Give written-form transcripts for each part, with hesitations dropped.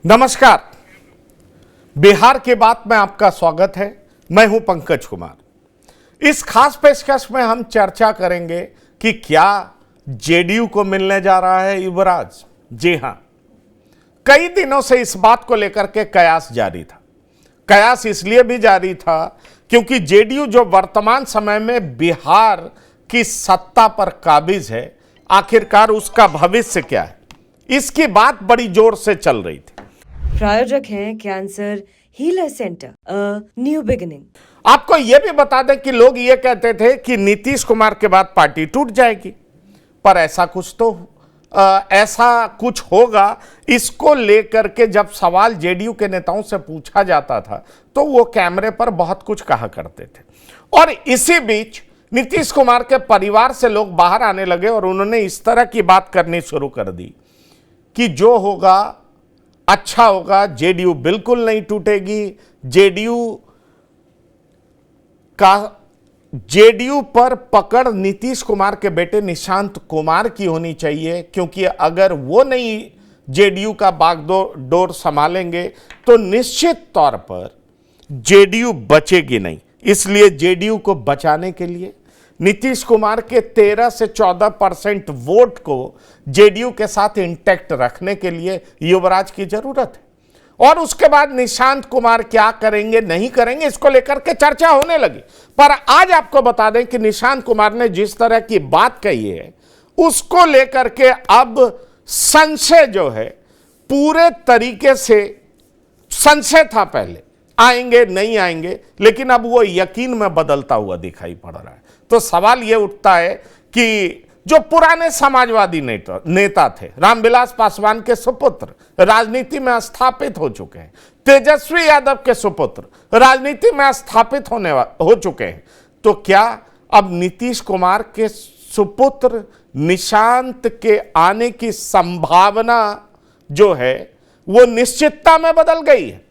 नमस्कार। बिहार की बात में आपका स्वागत है। मैं हूं पंकज कुमार। इस खास पेशकश में हम चर्चा करेंगे कि क्या जेडीयू को मिलने जा रहा है युवराज। जी हां, कई दिनों से इस बात को लेकर के कयास जारी था। कयास इसलिए भी जारी था क्योंकि जेडीयू जो वर्तमान समय में बिहार की सत्ता पर काबिज है, आखिरकार उसका भविष्य क्या है, इसकी बात बड़ी जोर से चल रही थी। प्रायोजक हैं cancer healer centre, new beginning. आपको यह भी बता दें कि लोग ये कहते थे कि नीतीश कुमार के बाद पार्टी टूट जाएगी, पर ऐसा कुछ होगा, इसको लेकर के जब सवाल जेडीयू के नेताओं से पूछा जाता था तो वो कैमरे पर बहुत कुछ कहा करते थे। और इसी बीच नीतीश कुमार के परिवार से लोग बाहर आने लगे और उन्होंने इस तरह की बात करनी शुरू कर दी कि जो होगा अच्छा होगा, जेडीयू बिल्कुल नहीं टूटेगी। जेडीयू पर पकड़ नीतीश कुमार के बेटे निशांत कुमार की होनी चाहिए, क्योंकि अगर वो नहीं जेडीयू का बागडोर संभालेंगे तो निश्चित तौर पर जेडीयू बचेगी नहीं। इसलिए जेडीयू को बचाने के लिए नीतीश कुमार के 13 से 14% वोट को जेडीयू के साथ इंटैक्ट रखने के लिए युवराज की जरूरत है। और उसके बाद निशांत कुमार क्या करेंगे नहीं करेंगे, इसको लेकर के चर्चा होने लगी। पर आज आपको बता दें कि निशांत कुमार ने जिस तरह की बात कही है, उसको लेकर के अब संशय जो है, पूरे तरीके से संशय था पहले, आएंगे नहीं आएंगे, लेकिन अब वो यकीन में बदलता हुआ दिखाई पड़ रहा है। तो सवाल ये उठता है कि जो पुराने समाजवादी नेता थे, रामविलास पासवान के सुपुत्र राजनीति में स्थापित हो चुके हैं, तेजस्वी यादव के सुपुत्र राजनीति में स्थापित हो चुके हैं, तो क्या अब नीतीश कुमार के सुपुत्र निशांत के आने की संभावना जो है वो निश्चितता में बदल गई है?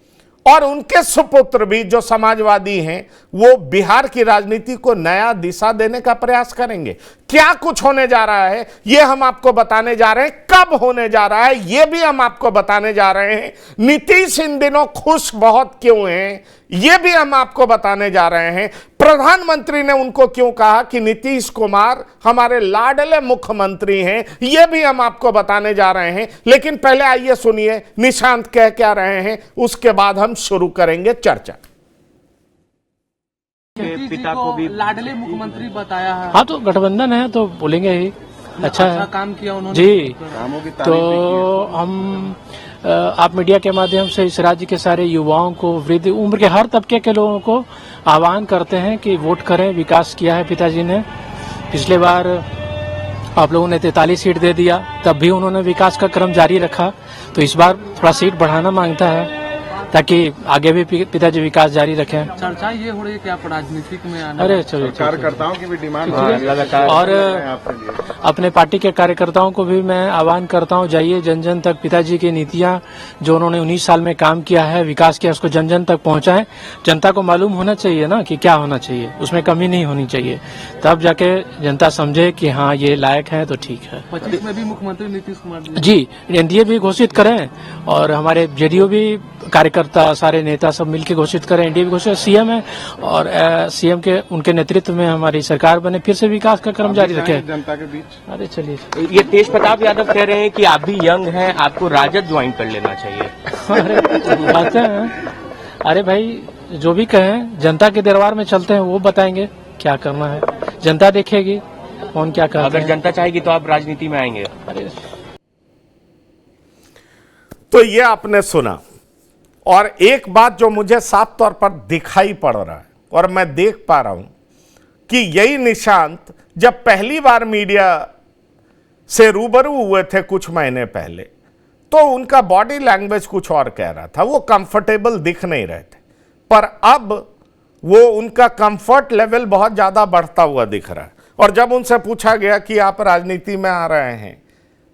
और उनके सुपुत्र भी जो समाजवादी हैं, वो बिहार की राजनीति को नया दिशा देने का प्रयास करेंगे। क्या कुछ होने जा रहा है ये हम आपको बताने जा रहे हैं। कब होने जा रहा है ये भी हम आपको बताने जा रहे हैं। नीतीश इन दिनों खुश बहुत क्यों हैं ये भी हम आपको बताने जा रहे हैं। प्रधानमंत्री ने उनको क्यों कहा कि नीतीश कुमार हमारे लाडले मुख्यमंत्री हैं, ये भी हम आपको बताने जा रहे हैं। लेकिन पहले आइए सुनिए निशांत कह क्या रहे हैं, उसके बाद हम शुरू करेंगे चर्चा। पिता को भी लाडले मुख्यमंत्री बताया है। हाँ, तो गठबंधन है तो बोलेंगे ही अच्छा है, काम किया उन्होंने जी। तो हम आप मीडिया के माध्यम से इस राज्य के सारे युवाओं को, वृद्ध उम्र के हर तबके के लोगों को आह्वान करते हैं कि वोट करें। विकास किया है पिताजी ने। पिछले बार आप लोगों ने 43 सीट दे दिया, तब भी उन्होंने विकास का क्रम जारी रखा। तो इस बार थोड़ा सीट बढ़ाना मांगता है ताकि आगे भी पिताजी विकास जारी रखें। चर्चा ये हो रही है कि आप राजनीतिक में आना। अरे चलिए, कार्यकर्ताओं की भी डिमांड और अपने पार्टी के कार्यकर्ताओं को भी मैं आह्वान करता हूं, जाइए जन जन तक। पिताजी की नीतियां जो उन्होंने 19 साल में काम किया है, विकास किया, उसको जन जन तक पहुंचाएं। जनता को मालूम होना चाहिए ना कि क्या होना चाहिए, उसमें कमी नहीं होनी चाहिए। तब जाके जनता समझे कि हाँ ये लायक है तो ठीक है। 25 में भी मुख्यमंत्री नीतीश कुमार जी, एनडीए भी घोषित करें और हमारे जेडीयू भी कार्यकर्ता सारे नेता सब मिलकर घोषित करें। एनडीए भी घोषित, सीएम है और सीएम के उनके नेतृत्व में हमारी सरकार बने, फिर से विकास का क्रम जारी रखे जनता के बीच। अरे चलिए, ये तेज प्रताप यादव कह रहे हैं कि आप भी यंग हैं, आपको राजद ज्वाइन कर लेना चाहिए। अरे बातें हैं। अरे भाई जो भी कहें, जनता के दरबार में चलते हैं, वो बताएंगे क्या करना है, जनता देखेगी कौन क्या कर। अगर जनता चाहेगी तो आप राजनीति में आएंगे। अरे तो ये आपने सुना। और एक बात जो मुझे साफ तौर पर दिखाई पड़ रहा है और मैं देख पा रहा हूं कि यही निशांत जब पहली बार मीडिया से रूबरू हुए थे कुछ महीने पहले, तो उनका बॉडी लैंग्वेज कुछ और कह रहा था, वो कंफर्टेबल दिख नहीं रहे थे। पर अब वो उनका कंफर्ट लेवल बहुत ज्यादा बढ़ता हुआ दिख रहा है। और जब उनसे पूछा गया कि आप राजनीति में आ रहे हैं,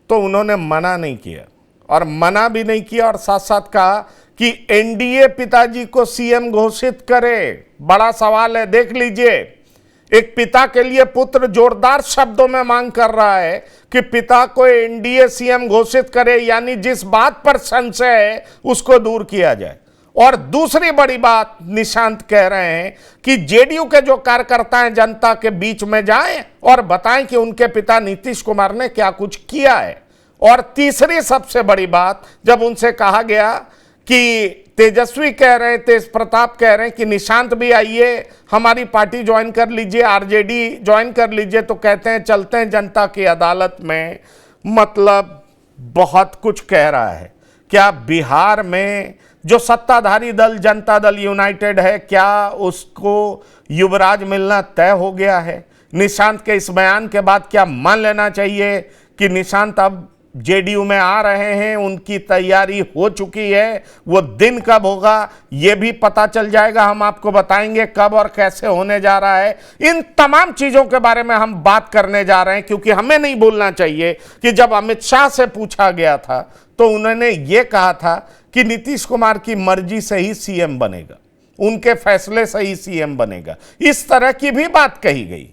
तो उन्होंने मना नहीं किया, और मना भी नहीं किया और साथ साथ कहा कि एनडीए पिताजी को सीएम घोषित करे। बड़ा सवाल है, देख लीजिए एक पिता के लिए पुत्र जोरदार शब्दों में मांग कर रहा है कि पिता को एनडीए सीएम घोषित करे, यानी जिस बात पर संशय है उसको दूर किया जाए। और दूसरी बड़ी बात निशांत कह रहे हैं कि जेडीयू के जो कार्यकर्ता हैं जनता के बीच में जाएं और बताएं कि उनके पिता नीतीश कुमार ने क्या कुछ किया है। और तीसरी सबसे बड़ी बात, जब उनसे कहा गया कि तेजस्वी कह रहे हैं, तेज प्रताप कह रहे हैं कि निशांत भी आइए हमारी पार्टी ज्वाइन कर लीजिए, आरजेडी ज्वाइन कर लीजिए, तो कहते हैं चलते हैं जनता की अदालत में। मतलब बहुत कुछ कह रहा है। क्या बिहार में जो सत्ताधारी दल जनता दल यूनाइटेड है, क्या उसको युवराज मिलना तय हो गया है? निशांत के इस बयान के बाद क्या मान लेना चाहिए कि निशांत अब जेडीयू में आ रहे हैं, उनकी तैयारी हो चुकी है? वो दिन कब होगा ये भी पता चल जाएगा, हम आपको बताएंगे कब और कैसे होने जा रहा है। इन तमाम चीजों के बारे में हम बात करने जा रहे हैं, क्योंकि हमें नहीं भूलना चाहिए कि जब अमित शाह से पूछा गया था तो उन्होंने ये कहा था कि नीतीश कुमार की मर्जी से ही सीएम बनेगा, उनके फैसले से ही सीएम बनेगा, इस तरह की भी बात कही गई।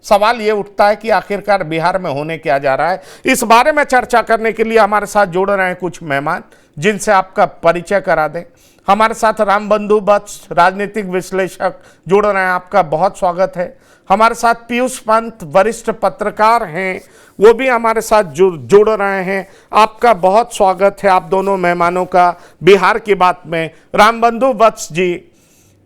सवाल ये उठता है कि आखिरकार बिहार में होने क्या जा रहा है। इस बारे में चर्चा करने के लिए हमारे साथ जुड़ रहे हैं कुछ मेहमान, जिनसे आपका परिचय करा दें। हमारे साथ रामबंधु वत्स राजनीतिक विश्लेषक जुड़ रहे हैं, आपका बहुत स्वागत है। हमारे साथ पीयूष पंत वरिष्ठ पत्रकार हैं, वो भी हमारे साथ जुड़ रहे हैं, आपका बहुत स्वागत है आप दोनों मेहमानों का बिहार की बात में। रामबंधु वत्स जी,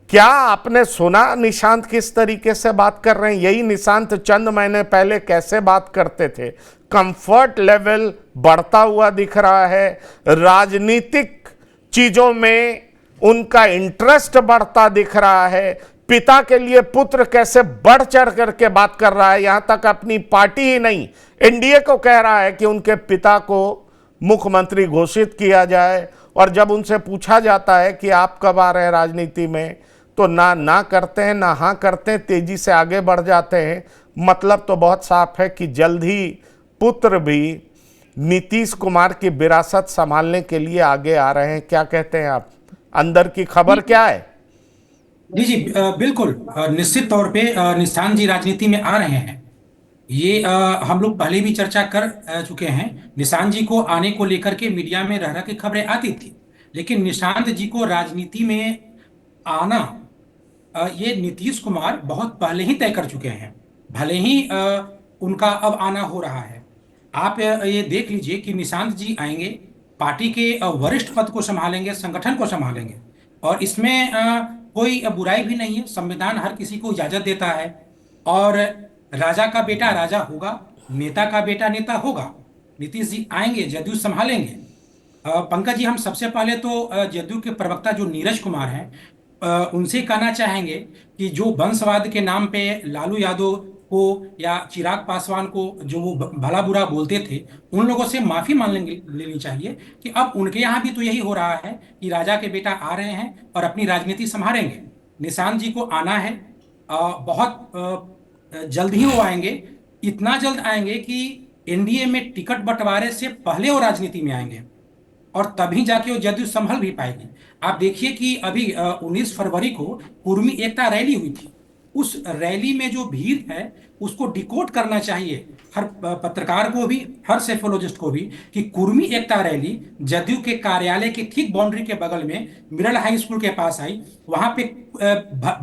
क्या आपने सुना निशांत किस तरीके से बात कर रहे हैं? यही निशांत चंद महीने पहले कैसे बात करते थे? कंफर्ट लेवल बढ़ता हुआ दिख रहा है, राजनीतिक चीजों में उनका इंटरेस्ट बढ़ता दिख रहा है, पिता के लिए पुत्र कैसे बढ़ चढ़ करके बात कर रहा है, यहां तक अपनी पार्टी ही नहीं एनडीए को कह रहा है कि उनके पिता को मुख्यमंत्री घोषित किया जाए। और जब उनसे पूछा जाता है कि आप कब आ रहे हैं राजनीति में, तो ना करते हैं, ना हाँ करते हैं, तेजी से आगे बढ़ जाते हैं। मतलब तो बहुत साफ है कि जल्द ही पुत्र भी नीतीश कुमार की विरासत संभालने के लिए आगे आ रहे हैं। क्या कहते हैं आप, अंदर की खबर क्या है? जी बिल्कुल निश्चित तौर पे निशांत जी राजनीति में आ रहे हैं। ये हम लोग पहले भी चर्चा कर चुके हैं। निशांत जी को आने को लेकर के मीडिया में रह की खबरें आती थी, लेकिन निशांत जी को राजनीति में आना ये नीतीश कुमार बहुत पहले ही तय कर चुके हैं, भले ही उनका अब आना हो रहा है। आप ये देख लीजिए कि निशांत जी आएंगे, पार्टी के वरिष्ठ पद को संभालेंगे, संगठन को संभालेंगे, और इसमें कोई बुराई भी नहीं है। संविधान हर किसी को इजाजत देता है, और राजा का बेटा राजा होगा, नेता का बेटा नेता होगा। नीतीश जी आएंगे, जदयू संभालेंगे। पंकज जी, हम सबसे पहले तो जदयू के प्रवक्ता जो नीरज कुमार हैं, उनसे कहना चाहेंगे कि जो वंशवाद के नाम पे लालू यादव को या चिराग पासवान को जो वो भला बुरा बोलते थे, उन लोगों से माफी मान लेनी चाहिए कि अब उनके यहाँ भी तो यही हो रहा है कि राजा के बेटा आ रहे हैं और अपनी राजनीति संभालेंगे। निशांत जी को आना है, बहुत जल्द ही वो आएंगे, इतना जल्द आएंगे कि एनडीए में टिकट बंटवारे से पहले वो राजनीति में आएंगे, और तभी जाके वो जदयू संभल भी पाएगी। आप देखिए कि अभी 19 फरवरी को कुर्मी एकता रैली हुई थी। उस रैली में जो भीड़ है उसको डिकोड करना चाहिए हर पत्रकार को भी, हर सेफोलॉजिस्ट को भी, कि कुर्मी एकता रैली जदयू के कार्यालय की ठीक बाउंड्री के बगल में मिरल हाई स्कूल के पास आई। वहां पे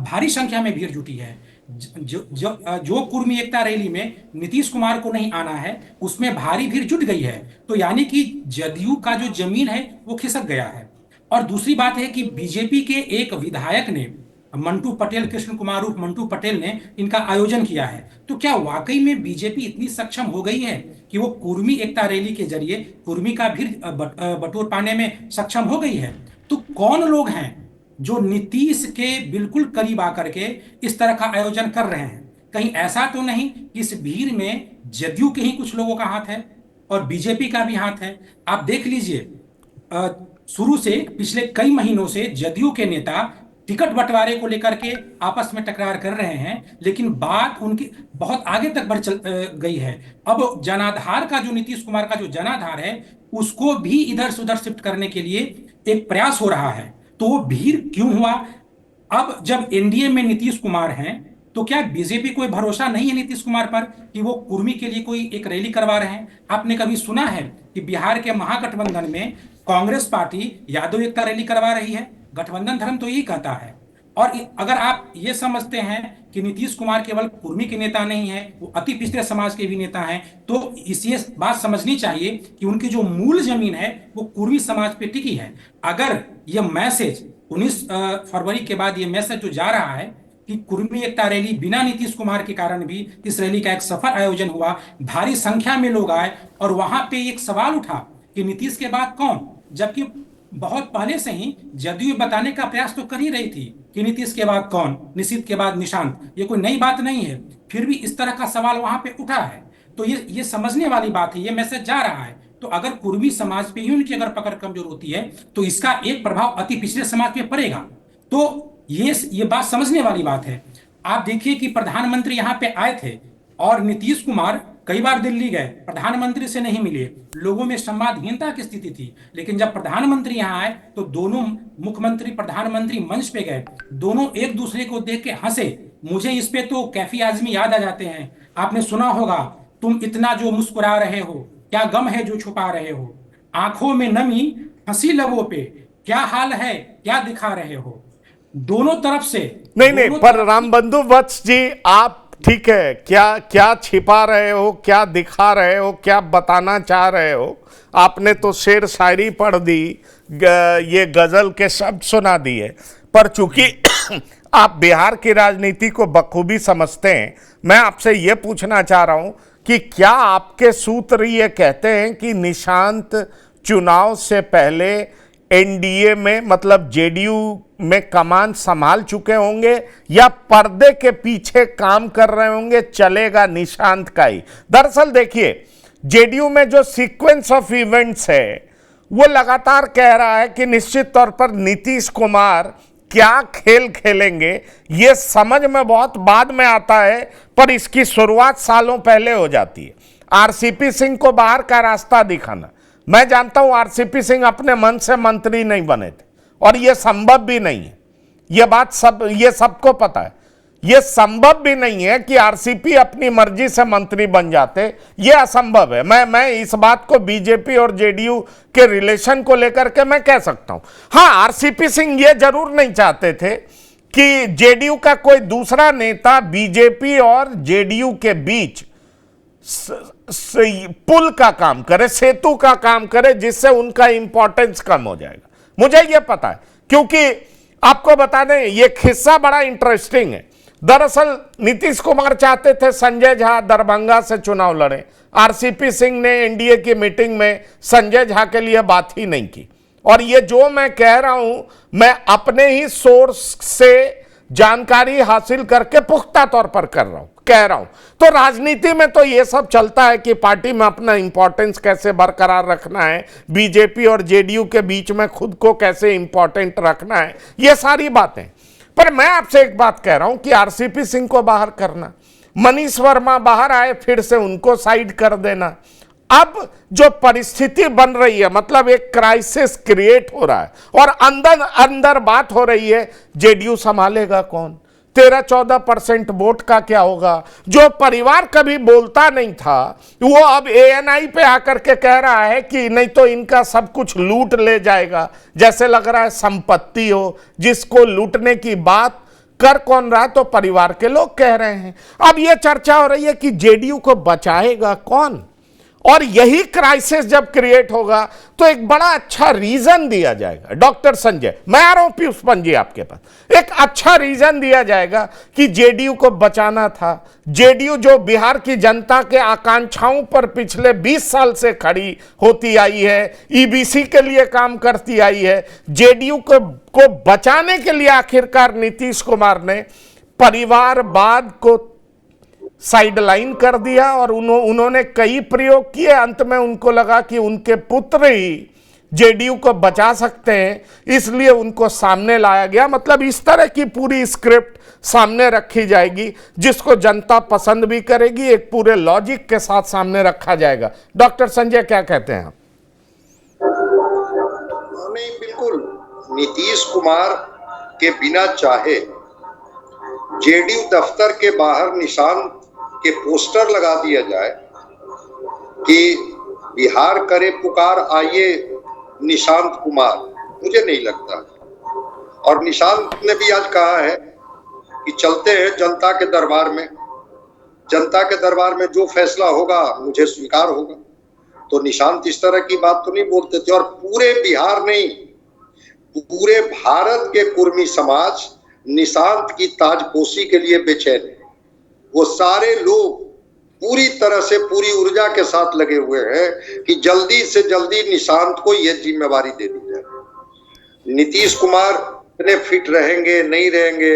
भारी संख्या में भीड़ जुटी है। जो कुर्मी एकता रैली में नीतीश कुमार को नहीं आना है, उसमें भारी भीड़ जुट गई है। तो यानी कि जदयू का जो जमीन है वो खिसक गया है। और दूसरी बात है कि बीजेपी के एक विधायक ने, मंटू पटेल, कृष्ण कुमार उर्फ मंटू पटेल ने इनका आयोजन किया है। तो क्या वाकई में बीजेपी इतनी सक्षम हो गई है कि वो कुर्मी एकता रैली के जरिए कुर्मी का भीड़ बटोर पाने में सक्षम हो गई है? तो कौन लोग हैं जो नीतीश के बिल्कुल करीब आकर के इस तरह का आयोजन कर रहे हैं? कहीं ऐसा तो नहीं कि इस भीड़ में जदयू के ही कुछ लोगों का हाथ है और बीजेपी का भी हाथ है? आप देख लीजिए, शुरू से पिछले कई महीनों से जदयू के नेता टिकट बंटवारे को लेकर के आपस में टकरार कर रहे हैं, लेकिन बात उनकी बहुत आगे तक बढ़ गई है। अब जनाधार का, जो नीतीश कुमार का जो जनाधार है, उसको भी इधर से उधर शिफ्ट करने के लिए एक प्रयास हो रहा है। तो वो भीड़ क्यों हुआ? अब जब एनडीए में नीतीश कुमार हैं तो क्या बीजेपी को भरोसा नहीं है नीतीश कुमार पर कि वो कुर्मी के लिए कोई एक रैली करवा रहे हैं? आपने कभी सुना है कि बिहार के महागठबंधन में कांग्रेस पार्टी यादव एकता रैली करवा रही है? गठबंधन धर्म तो यही कहता है। और अगर आप ये समझते हैं कि नीतीश कुमार केवल कुर्मी के नेता नहीं है, वो अति पिछड़े समाज के भी नेता हैं, तो इसी बात समझनी चाहिए कि उनकी जो मूल जमीन है वो कुर्मी समाज पे टिकी है। अगर ये मैसेज 19 फरवरी के बाद ये मैसेज जो जा रहा है कि कुर्मी एकता रैली बिना नीतीश कुमार के कारण भी इस रैली का एक सफल आयोजन हुआ, भारी संख्या में लोग आए, और वहां पे एक सवाल उठा कि नीतीश के बाद कौन, जबकि बहुत पहले से ही जदयू बताने का प्रयास तो कर ही रही थी कि नीतीश के बाद कौन, निशित के बाद निशांत। ये कोई नई बात नहीं है, फिर भी इस तरह का सवाल वहां पे उठा है। तो ये समझने वाली बात है, ये मैसेज जा रहा है। तो अगर कुर्मी समाज पे ही उनकी अगर पकड़ कमजोर होती है तो इसका एक प्रभाव अति पिछड़े समाज पे पड़ेगा। तो ये बात समझने वाली बात है। आप देखिए कि प्रधानमंत्री यहाँ पे आए थे और नीतीश कुमार कई बार दिल्ली गए, प्रधानमंत्री से नहीं मिले, लोगों में संवादहीनता की स्थिति थी। लेकिन जब प्रधानमंत्री यहाँ आए तो दोनों मुख्यमंत्री प्रधानमंत्री मंच पे गए, दोनों एक दूसरे को देख के हंसे। मुझे इस पे तो कैफी आजमी याद आ जाते हैं। आपने सुना होगा, तुम इतना जो मुस्कुरा रहे हो, क्या गम है जो छुपा रहे हो, आंखों में नमी, हंसी लबों पे, क्या हाल है क्या दिखा रहे हो। दोनों तरफ से नहीं, पर रामबंधु वत्स जी, आप ठीक है, क्या छिपा रहे हो, क्या दिखा रहे हो, क्या बताना चाह रहे हो? आपने तो शेर शायरी पढ़ दी, ये गजल के शब्द सुना दिए, पर चूंकि आप बिहार की राजनीति को बखूबी समझते हैं, मैं आपसे ये पूछना चाह रहा हूं कि क्या आपके सूत्र ये कहते हैं कि निशांत चुनाव से पहले एनडीए में, मतलब जेडीयू में कमान संभाल चुके होंगे, या पर्दे के पीछे काम कर रहे होंगे, चलेगा निशांत का ही? दरअसल देखिए, जेडीयू में जो सीक्वेंस ऑफ इवेंट्स है वो लगातार कह रहा है कि निश्चित तौर पर नीतीश कुमार क्या खेल खेलेंगे ये समझ में बहुत बाद में आता है, पर इसकी शुरुआत सालों पहले हो जाती है। आरसीपी सिंह को बाहर का रास्ता दिखाना। मैं जानता हूं आरसीपी सिंह अपने मन से मंत्री नहीं बने थे, और यह संभव भी नहीं है। यह बात ये सबको पता है। यह संभव भी नहीं है कि आरसीपी अपनी मर्जी से मंत्री बन जाते, यह असंभव है। मैं इस बात को बीजेपी और जेडीयू के रिलेशन को लेकर के मैं कह सकता हूं। हां, आरसीपी सिंह यह जरूर नहीं चाहते थे कि जेडीयू का कोई दूसरा नेता बीजेपी और जेडीयू के बीच पुल का काम करे, सेतु का काम करे, जिससे उनका इंपॉर्टेंस कम हो जाएगा। मुझे यह पता है, क्योंकि आपको बता दें यह किस्सा बड़ा इंटरेस्टिंग है। दरअसल नीतीश कुमार चाहते थे संजय झा दरभंगा से चुनाव लड़े। आरसीपी सिंह ने एनडीए की मीटिंग में संजय झा के लिए बात ही नहीं की। और ये जो मैं कह रहा हूं, मैं अपने ही सोर्स से जानकारी हासिल करके पुख्ता तौर पर कह रहा हूं। तो राजनीति में तो ये सब चलता है कि पार्टी में अपना इंपॉर्टेंस कैसे बरकरार रखना है, बीजेपी और जेडीयू के बीच में खुद को कैसे इंपॉर्टेंट रखना है, ये सारी बातें। पर मैं आपसे एक बात कह रहा हूं कि आरसीपी सिंह को बाहर करना, मनीष वर्मा बाहर आए फिर से उनको साइड कर देना, अब जो परिस्थिति बन रही है, मतलब एक क्राइसिस क्रिएट हो रहा है और अंदर अंदर बात हो रही है जेडीयू संभालेगा कौन, 13-14% वोट का क्या होगा। जो परिवार कभी बोलता नहीं था वो अब एएनआई पे आकर के कह रहा है कि नहीं तो इनका सब कुछ लूट ले जाएगा, जैसे लग रहा है संपत्ति हो जिसको लूटने की बात कर कौन रहा, तो परिवार के लोग कह रहे हैं। अब यह चर्चा हो रही है कि जेडीयू को बचाएगा कौन, और यही क्राइसिस जब क्रिएट होगा तो एक बड़ा अच्छा रीजन दिया जाएगा। डॉक्टर संजय, मैं आ रहा हूं पीयूष पंजी आपके पास, एक अच्छा रीजन दिया जाएगा कि जेडीयू को बचाना था। जेडीयू जो बिहार की जनता के आकांक्षाओं पर पिछले 20 साल से खड़ी होती आई है, ईबीसी के लिए काम करती आई है, जेडीयू को बचाने के लिए आखिरकार नीतीश कुमार ने परिवारवाद को साइडलाइन कर दिया और उन्होंने कई प्रयोग किए। अंत में उनको लगा कि उनके पुत्र ही जेडीयू को बचा सकते हैं, इसलिए उनको सामने लाया गया। मतलब इस तरह की पूरी स्क्रिप्ट सामने रखी जाएगी जिसको जनता पसंद भी करेगी, एक पूरे लॉजिक के साथ सामने रखा जाएगा। डॉक्टर संजय, क्या कहते हैं आप? नहीं, बिल्कुल नीतीश कुमार के बिना चाहे जेडीयू दफ्तर के बाहर निशान के पोस्टर लगा दिया जाए कि बिहार करे पुकार आइए निशांत कुमार, मुझे नहीं लगता। और निशांत ने भी आज कहा है कि चलते हैं जनता के दरबार में, जनता के दरबार में जो फैसला होगा मुझे स्वीकार होगा। तो निशांत इस तरह की बात तो नहीं बोलते थे। और पूरे बिहार नहीं, पूरे भारत के कुर्मी समाज निशांत की ताजपोशी के लिए बेचैन है। वो सारे लोग पूरी तरह से पूरी ऊर्जा के साथ लगे हुए हैं कि जल्दी से जल्दी निशांत को यह जिम्मेवारी दे दी जाए। नीतीश कुमार इतने फिट रहेंगे नहीं रहेंगे,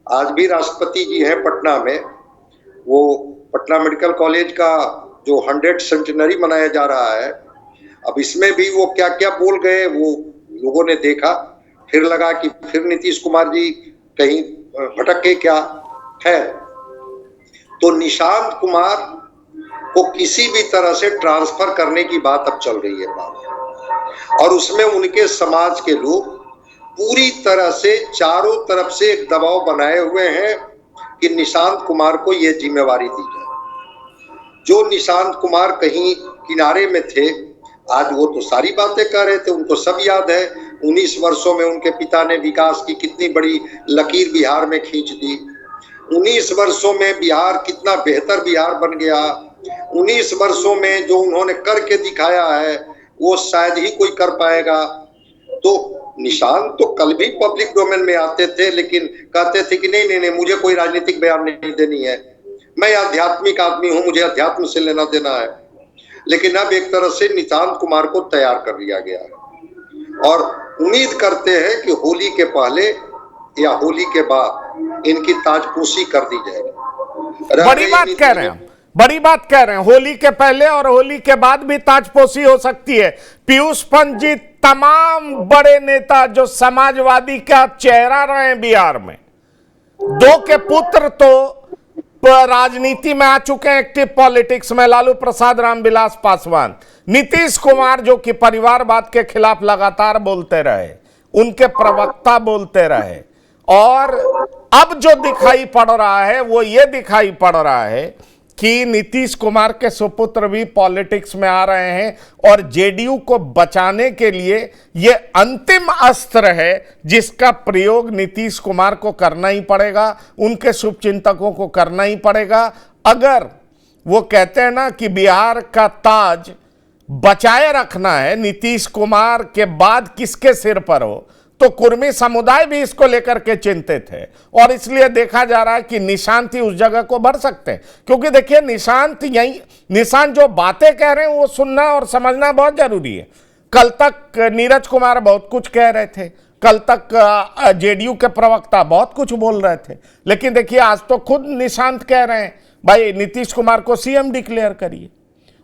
आज भी राष्ट्रपति जी हैं पटना में, वो पटना मेडिकल कॉलेज का जो 100 सेंटेनरी मनाया जा रहा है, अब इसमें भी वो क्या क्या बोल गए वो लोगों ने देखा। फिर लगा कि फिर नीतीश कुमार जी कहीं भटक के क्या है। तो निशांत कुमार को किसी भी तरह से ट्रांसफर करने की बात अब चल रही है बात, और उसमें उनके समाज के लोग पूरी तरह से चारों तरफ से एक दबाव बनाए हुए हैं कि निशांत कुमार को यह जिम्मेवारी दी जाए। जो निशांत कुमार कहीं किनारे में थे, आज वो तो सारी बातें कर रहे थे, उनको सब याद है। 19 वर्षों में उनके पिता ने विकास की कितनी बड़ी लकीर बिहार में खींच दी। 19 वर्षों में बिहार कितना बेहतर बिहार बन गया। 19 वर्षों में जो उन्होंने करके दिखाया है वो शायद ही कोई कर पाएगा। तो निशांत तो कल भी पब्लिक डोमेन में आते थे, लेकिन कहते थे कि नहीं नहीं नहीं, मुझे कोई राजनीतिक बयान नहीं देनी है, मैं आध्यात्मिक आदमी हूं, मुझे अध्यात्म से लेना देना है। लेकिन अब एक तरह से निशांत कुमार को तैयार कर लिया गया है और उम्मीद करते हैं कि होली के पहले या होली के बाद इनकी ताजपोशी कर दी जाएगी। बड़ी बात कह रहे हैं, बड़ी बात कह रहे हैं। होली के पहले और होली के बाद भी ताजपोशी हो सकती है। पीयूष पंत जी तमाम बड़े नेता जो समाजवादी का चेहरा रहे बिहार में, दो के पुत्र तो राजनीति में आ चुके हैं, एक्टिव पॉलिटिक्स में, लालू प्रसाद रामविलास पासवान, नीतीश कुमार जो कि परिवारवाद के खिलाफ लगातार बोलते रहे, उनके प्रवक्ता बोलते रहे। और अब जो दिखाई पड़ रहा है वो ये दिखाई पड़ रहा है कि नीतीश कुमार के सुपुत्र भी पॉलिटिक्स में आ रहे हैं और जेडीयू को बचाने के लिए ये अंतिम अस्त्र है जिसका प्रयोग नीतीश कुमार को करना ही पड़ेगा, उनके शुभचिंतकों को करना ही पड़ेगा। अगर वो कहते हैं ना कि बिहार का ताज बचाए रखना है, नीतीश कुमार के बाद किसके सिर पर हो, तो कुर्मी समुदाय भी इसको लेकर के चिंतित है। और इसलिए देखा जा रहा है कि निशांत ही उस जगह को भर सकते हैं, क्योंकि देखिए निशांत जो बातें कह रहे हैं वो सुनना और समझना बहुत जरूरी है। कल तक नीरज कुमार बहुत कुछ कह रहे थे, कल तक जेडीयू के प्रवक्ता बहुत कुछ बोल रहे थे, लेकिन देखिए आज तो खुद निशांत कह रहे हैं भाई नीतीश कुमार को सीएम डिक्लेयर करिए,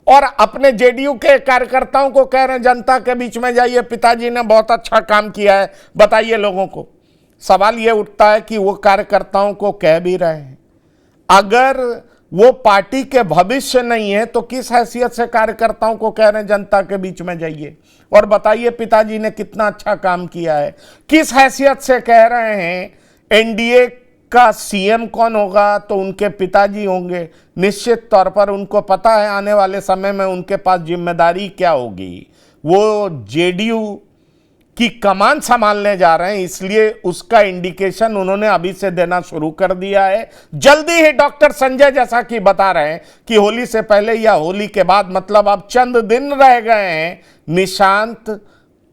और अपने जेडीयू के कार्यकर्ताओं को कह रहे हैं जनता के बीच में जाइए, पिताजी ने बहुत अच्छा काम किया है, बताइए लोगों को। सवाल ये उठता है कि वो कार्यकर्ताओं को कह भी रहे हैं, अगर वो पार्टी के भविष्य नहीं है तो किस हैसियत से कार्यकर्ताओं को कह रहे हैं जनता के बीच में जाइए और बताइए पिताजी ने कितना अच्छा काम किया है। किस हैसियत से कह रहे हैं एनडीए का सीएम कौन होगा, तो उनके पिताजी होंगे। निश्चित तौर पर उनको पता है आने वाले समय में उनके पास जिम्मेदारी क्या होगी, वो जेडीयू की कमान संभालने जा रहे हैं, इसलिए उसका इंडिकेशन उन्होंने अभी से देना शुरू कर दिया है। जल्दी ही डॉक्टर संजय जैसा कि बता रहे हैं कि होली से पहले या होली के बाद, मतलब अब चंद दिन रह गए हैं, निशांत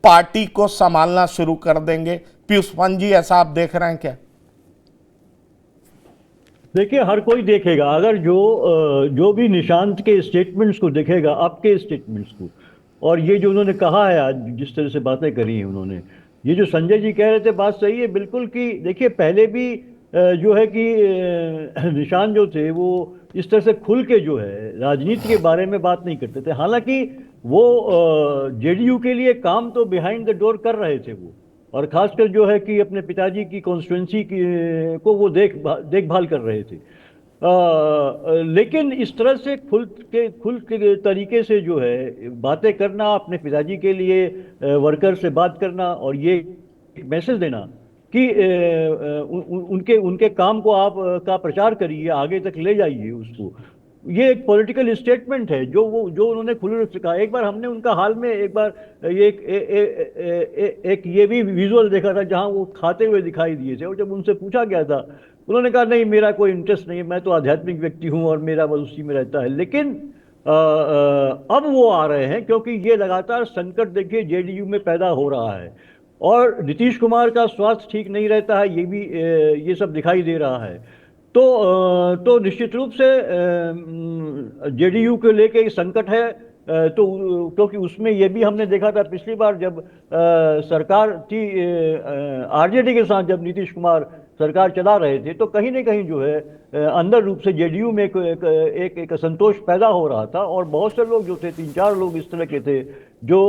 पार्टी को संभालना शुरू कर देंगे। पीयूष पंत जी, ऐसा आप देख रहे हैं क्या? देखिए, हर कोई देखेगा, अगर जो भी निशांत के स्टेटमेंट्स को देखेगा, आपके स्टेटमेंट्स को, और ये जो उन्होंने कहा है आज, जिस तरह से बातें करी हैं उन्होंने, ये जो संजय जी कह रहे थे बात सही है बिल्कुल। कि देखिए, पहले भी जो है कि निशांत जो थे वो इस तरह से खुल के जो है राजनीति के बारे में बात नहीं करते थे। हालांकि वो जेडीयू के लिए काम तो बिहाइंड द डोर कर रहे थे वो, और खासकर जो है कि अपने पिताजी की कॉन्स्टिट्यूंसी को वो देखभाल कर रहे थे। लेकिन इस तरह से खुल के तरीके से जो है बातें करना, अपने पिताजी के लिए वर्कर से बात करना और ये मैसेज देना, कि उनके उनके काम को आप का प्रचार करिए, आगे तक ले जाइए उसको। ये एक पॉलिटिकल स्टेटमेंट है जो उन्होंने खुले रूप से कहा। एक बार हमने उनका हाल में एक बार ये एक ये भी विजुअल देखा था जहां वो खाते हुए दिखाई दिए थे, और जब उनसे पूछा गया था उन्होंने कहा नहीं, मेरा कोई इंटरेस्ट नहीं है, मैं तो आध्यात्मिक व्यक्ति हूं और मेरा बस उसी में रहता है। लेकिन अब वो आ रहे हैं क्योंकि ये लगातार संकट देखिए जेडीयू में पैदा हो रहा है, और नीतीश कुमार का स्वास्थ्य ठीक नहीं रहता है, ये भी ये सब दिखाई दे रहा है। तो निश्चित रूप से जेडीयू को लेके संकट है। तो क्योंकि उसमें ये भी हमने देखा था पिछली बार जब सरकार थी आरजेडी के साथ, जब नीतीश कुमार सरकार चला रहे थे, तो कहीं ना कहीं जो है अंदर रूप से जेडीयू में एक असंतोष पैदा हो रहा था, और बहुत से लोग जो थे, 3-4 लोग इस तरह के थे जो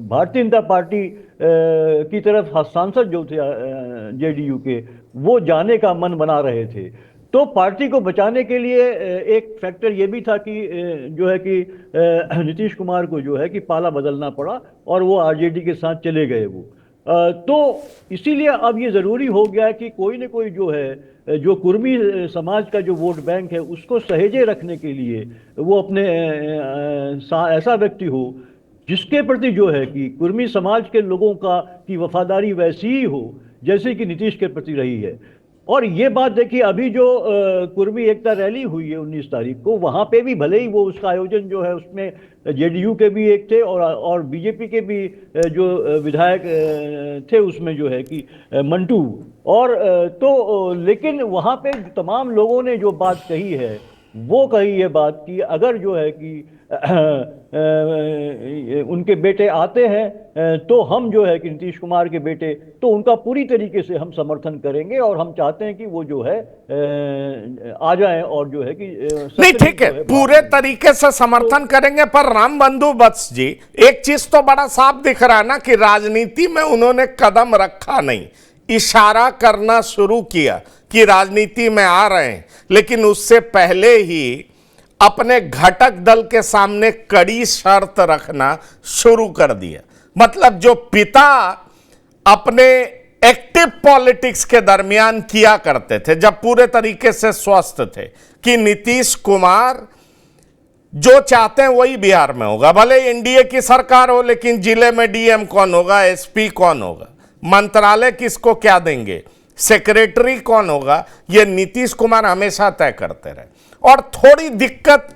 भारतीय जनता पार्टी की तरफ सांसद जो थे जेडीयू के, वो जाने का मन बना रहे थे। तो पार्टी को बचाने के लिए एक फैक्टर ये भी था कि जो है कि नीतीश कुमार को जो है कि पाला बदलना पड़ा और वो आरजेडी के साथ चले गए वो। तो इसीलिए अब ये ज़रूरी हो गया है कि कोई न कोई जो है, जो कुर्मी समाज का जो वोट बैंक है उसको सहेजे रखने के लिए वो अपने ऐसा व्यक्ति हो जिसके प्रति जो है कि कुर्मी समाज के लोगों की वफादारी वैसी ही हो जैसे कि नीतीश के प्रति रही है। और ये बात देखिए, अभी जो कुर्मी एकता रैली हुई है 19 तारीख को, वहाँ पे भी भले ही वो उसका आयोजन जो है उसमें जेडीयू के भी एक थे और बीजेपी के भी जो विधायक थे उसमें जो है कि मंटू, और तो लेकिन वहाँ पे तमाम लोगों ने जो बात कही है वो कही है बात कि अगर जो है कि उनके बेटे आते हैं तो हम जो है कि नीतीश कुमार के बेटे, तो उनका पूरी तरीके से हम समर्थन करेंगे और हम चाहते हैं कि वो जो है आ जाएं और जो है कि नहीं, ठीक है, पूरे तरीके से समर्थन करेंगे। पर राम बंधु वत्स जी, एक चीज तो बड़ा साफ दिख रहा है ना कि राजनीति में उन्होंने कदम रखा नहीं, इशारा करना शुरू किया कि राजनीति में आ रहे हैं, लेकिन उससे पहले ही अपने घटक दल के सामने कड़ी शर्त रखना शुरू कर दिया। मतलब जो पिता अपने एक्टिव पॉलिटिक्स के दरमियान किया करते थे, जब पूरे तरीके से स्वस्थ थे, कि नीतीश कुमार जो चाहते हैं वही बिहार में होगा, भले एनडीए की सरकार हो, लेकिन जिले में डीएम कौन होगा, एसपी कौन होगा, मंत्रालय किसको क्या देंगे, सेक्रेटरी कौन होगा, ये नीतीश कुमार हमेशा तय करते रहे। और थोड़ी दिक्कत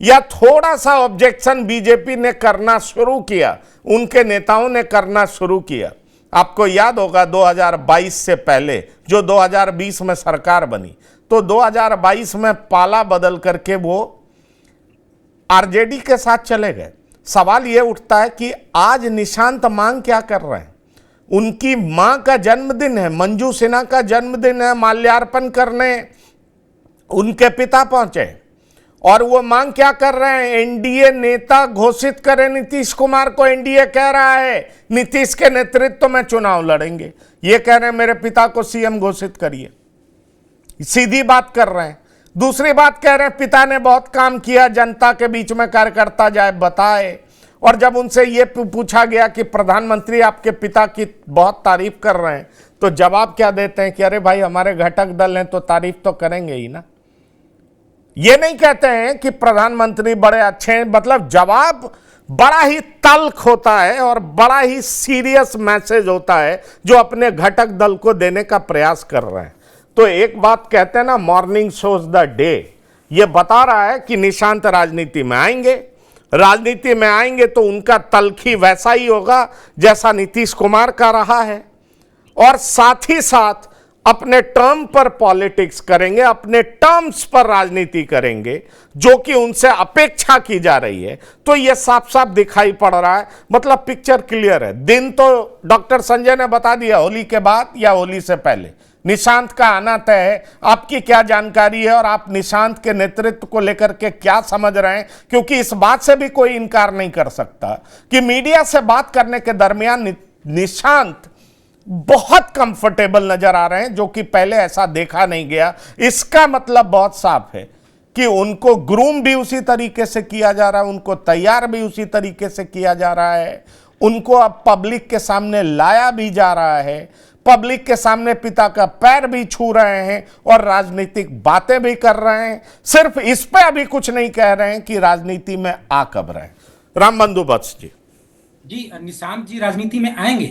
या थोड़ा सा ऑब्जेक्शन बीजेपी ने करना शुरू किया, उनके नेताओं ने करना शुरू किया। आपको याद होगा 2022 से पहले जो 2020 में सरकार बनी, तो 2022 में पाला बदल करके वो आरजेडी के साथ चले गए। सवाल ये उठता है कि आज निशांत मांग क्या कर रहे हैं? उनकी मां का जन्मदिन है, मंजू सिन्हा का जन्मदिन है, माल्यार्पण करने उनके पिता पहुंचे और वो मांग क्या कर रहे हैं? एनडीए नेता घोषित करें नीतीश कुमार को। एनडीए कह रहा है नीतीश के नेतृत्व में चुनाव लड़ेंगे, ये कह रहे हैं मेरे पिता को सीएम घोषित करिए, सीधी बात कर रहे हैं। दूसरी बात कह रहे हैं पिता ने बहुत काम किया, जनता के बीच में कार्यकर्ता जाए बताए। और जब उनसे ये पूछा गया कि प्रधानमंत्री आपके पिता की बहुत तारीफ कर रहे हैं, तो जवाब क्या देते हैं कि अरे भाई हमारे घटक दल हैं तो तारीफ तो करेंगे ही ना। ये नहीं कहते हैं कि प्रधानमंत्री बड़े अच्छे हैं, मतलब जवाब बड़ा ही तल्ख होता है और बड़ा ही सीरियस मैसेज होता है जो अपने घटक दल को देने का प्रयास कर रहे हैं। तो एक बात कहते हैं ना, मॉर्निंग शोज द डे, ये बता रहा है कि निशांत राजनीति में आएंगे, राजनीति में आएंगे तो उनका तल्खी वैसा ही होगा जैसा नीतीश कुमार का रहा है, और साथ ही साथ अपने टर्म पर पॉलिटिक्स करेंगे, अपने टर्म्स पर राजनीति करेंगे जो कि उनसे अपेक्षा की जा रही है। तो यह साफ साफ दिखाई पड़ रहा है, मतलब पिक्चर क्लियर है। दिन तो डॉक्टर संजय ने बता दिया, होली के बाद या होली से पहले निशांत का आना तय है। आपकी क्या जानकारी है और आप निशांत के नेतृत्व को लेकर के क्या समझ रहे हैं? क्योंकि इस बात से भी कोई इनकार नहीं कर सकता कि मीडिया से बात करने के दरमियान निशांत बहुत कंफर्टेबल नजर आ रहे हैं, जो कि पहले ऐसा देखा नहीं गया। इसका मतलब बहुत साफ है कि उनको ग्रूम भी उसी तरीके से किया जा रहा है, उनको तैयार भी उसी तरीके से किया जा रहा है, उनको अब पब्लिक के सामने लाया भी जा रहा है। पब्लिक के सामने पिता का पैर भी छू रहे हैं और राजनीतिक बातें भी कर रहे हैं। सिर्फ इस पे अभी कुछ नहीं कह रहे हैं कि राजनीति में आ कब रहे। राम बंदोबस्त जी। जी, निशांत जी राजनीति में आएंगे।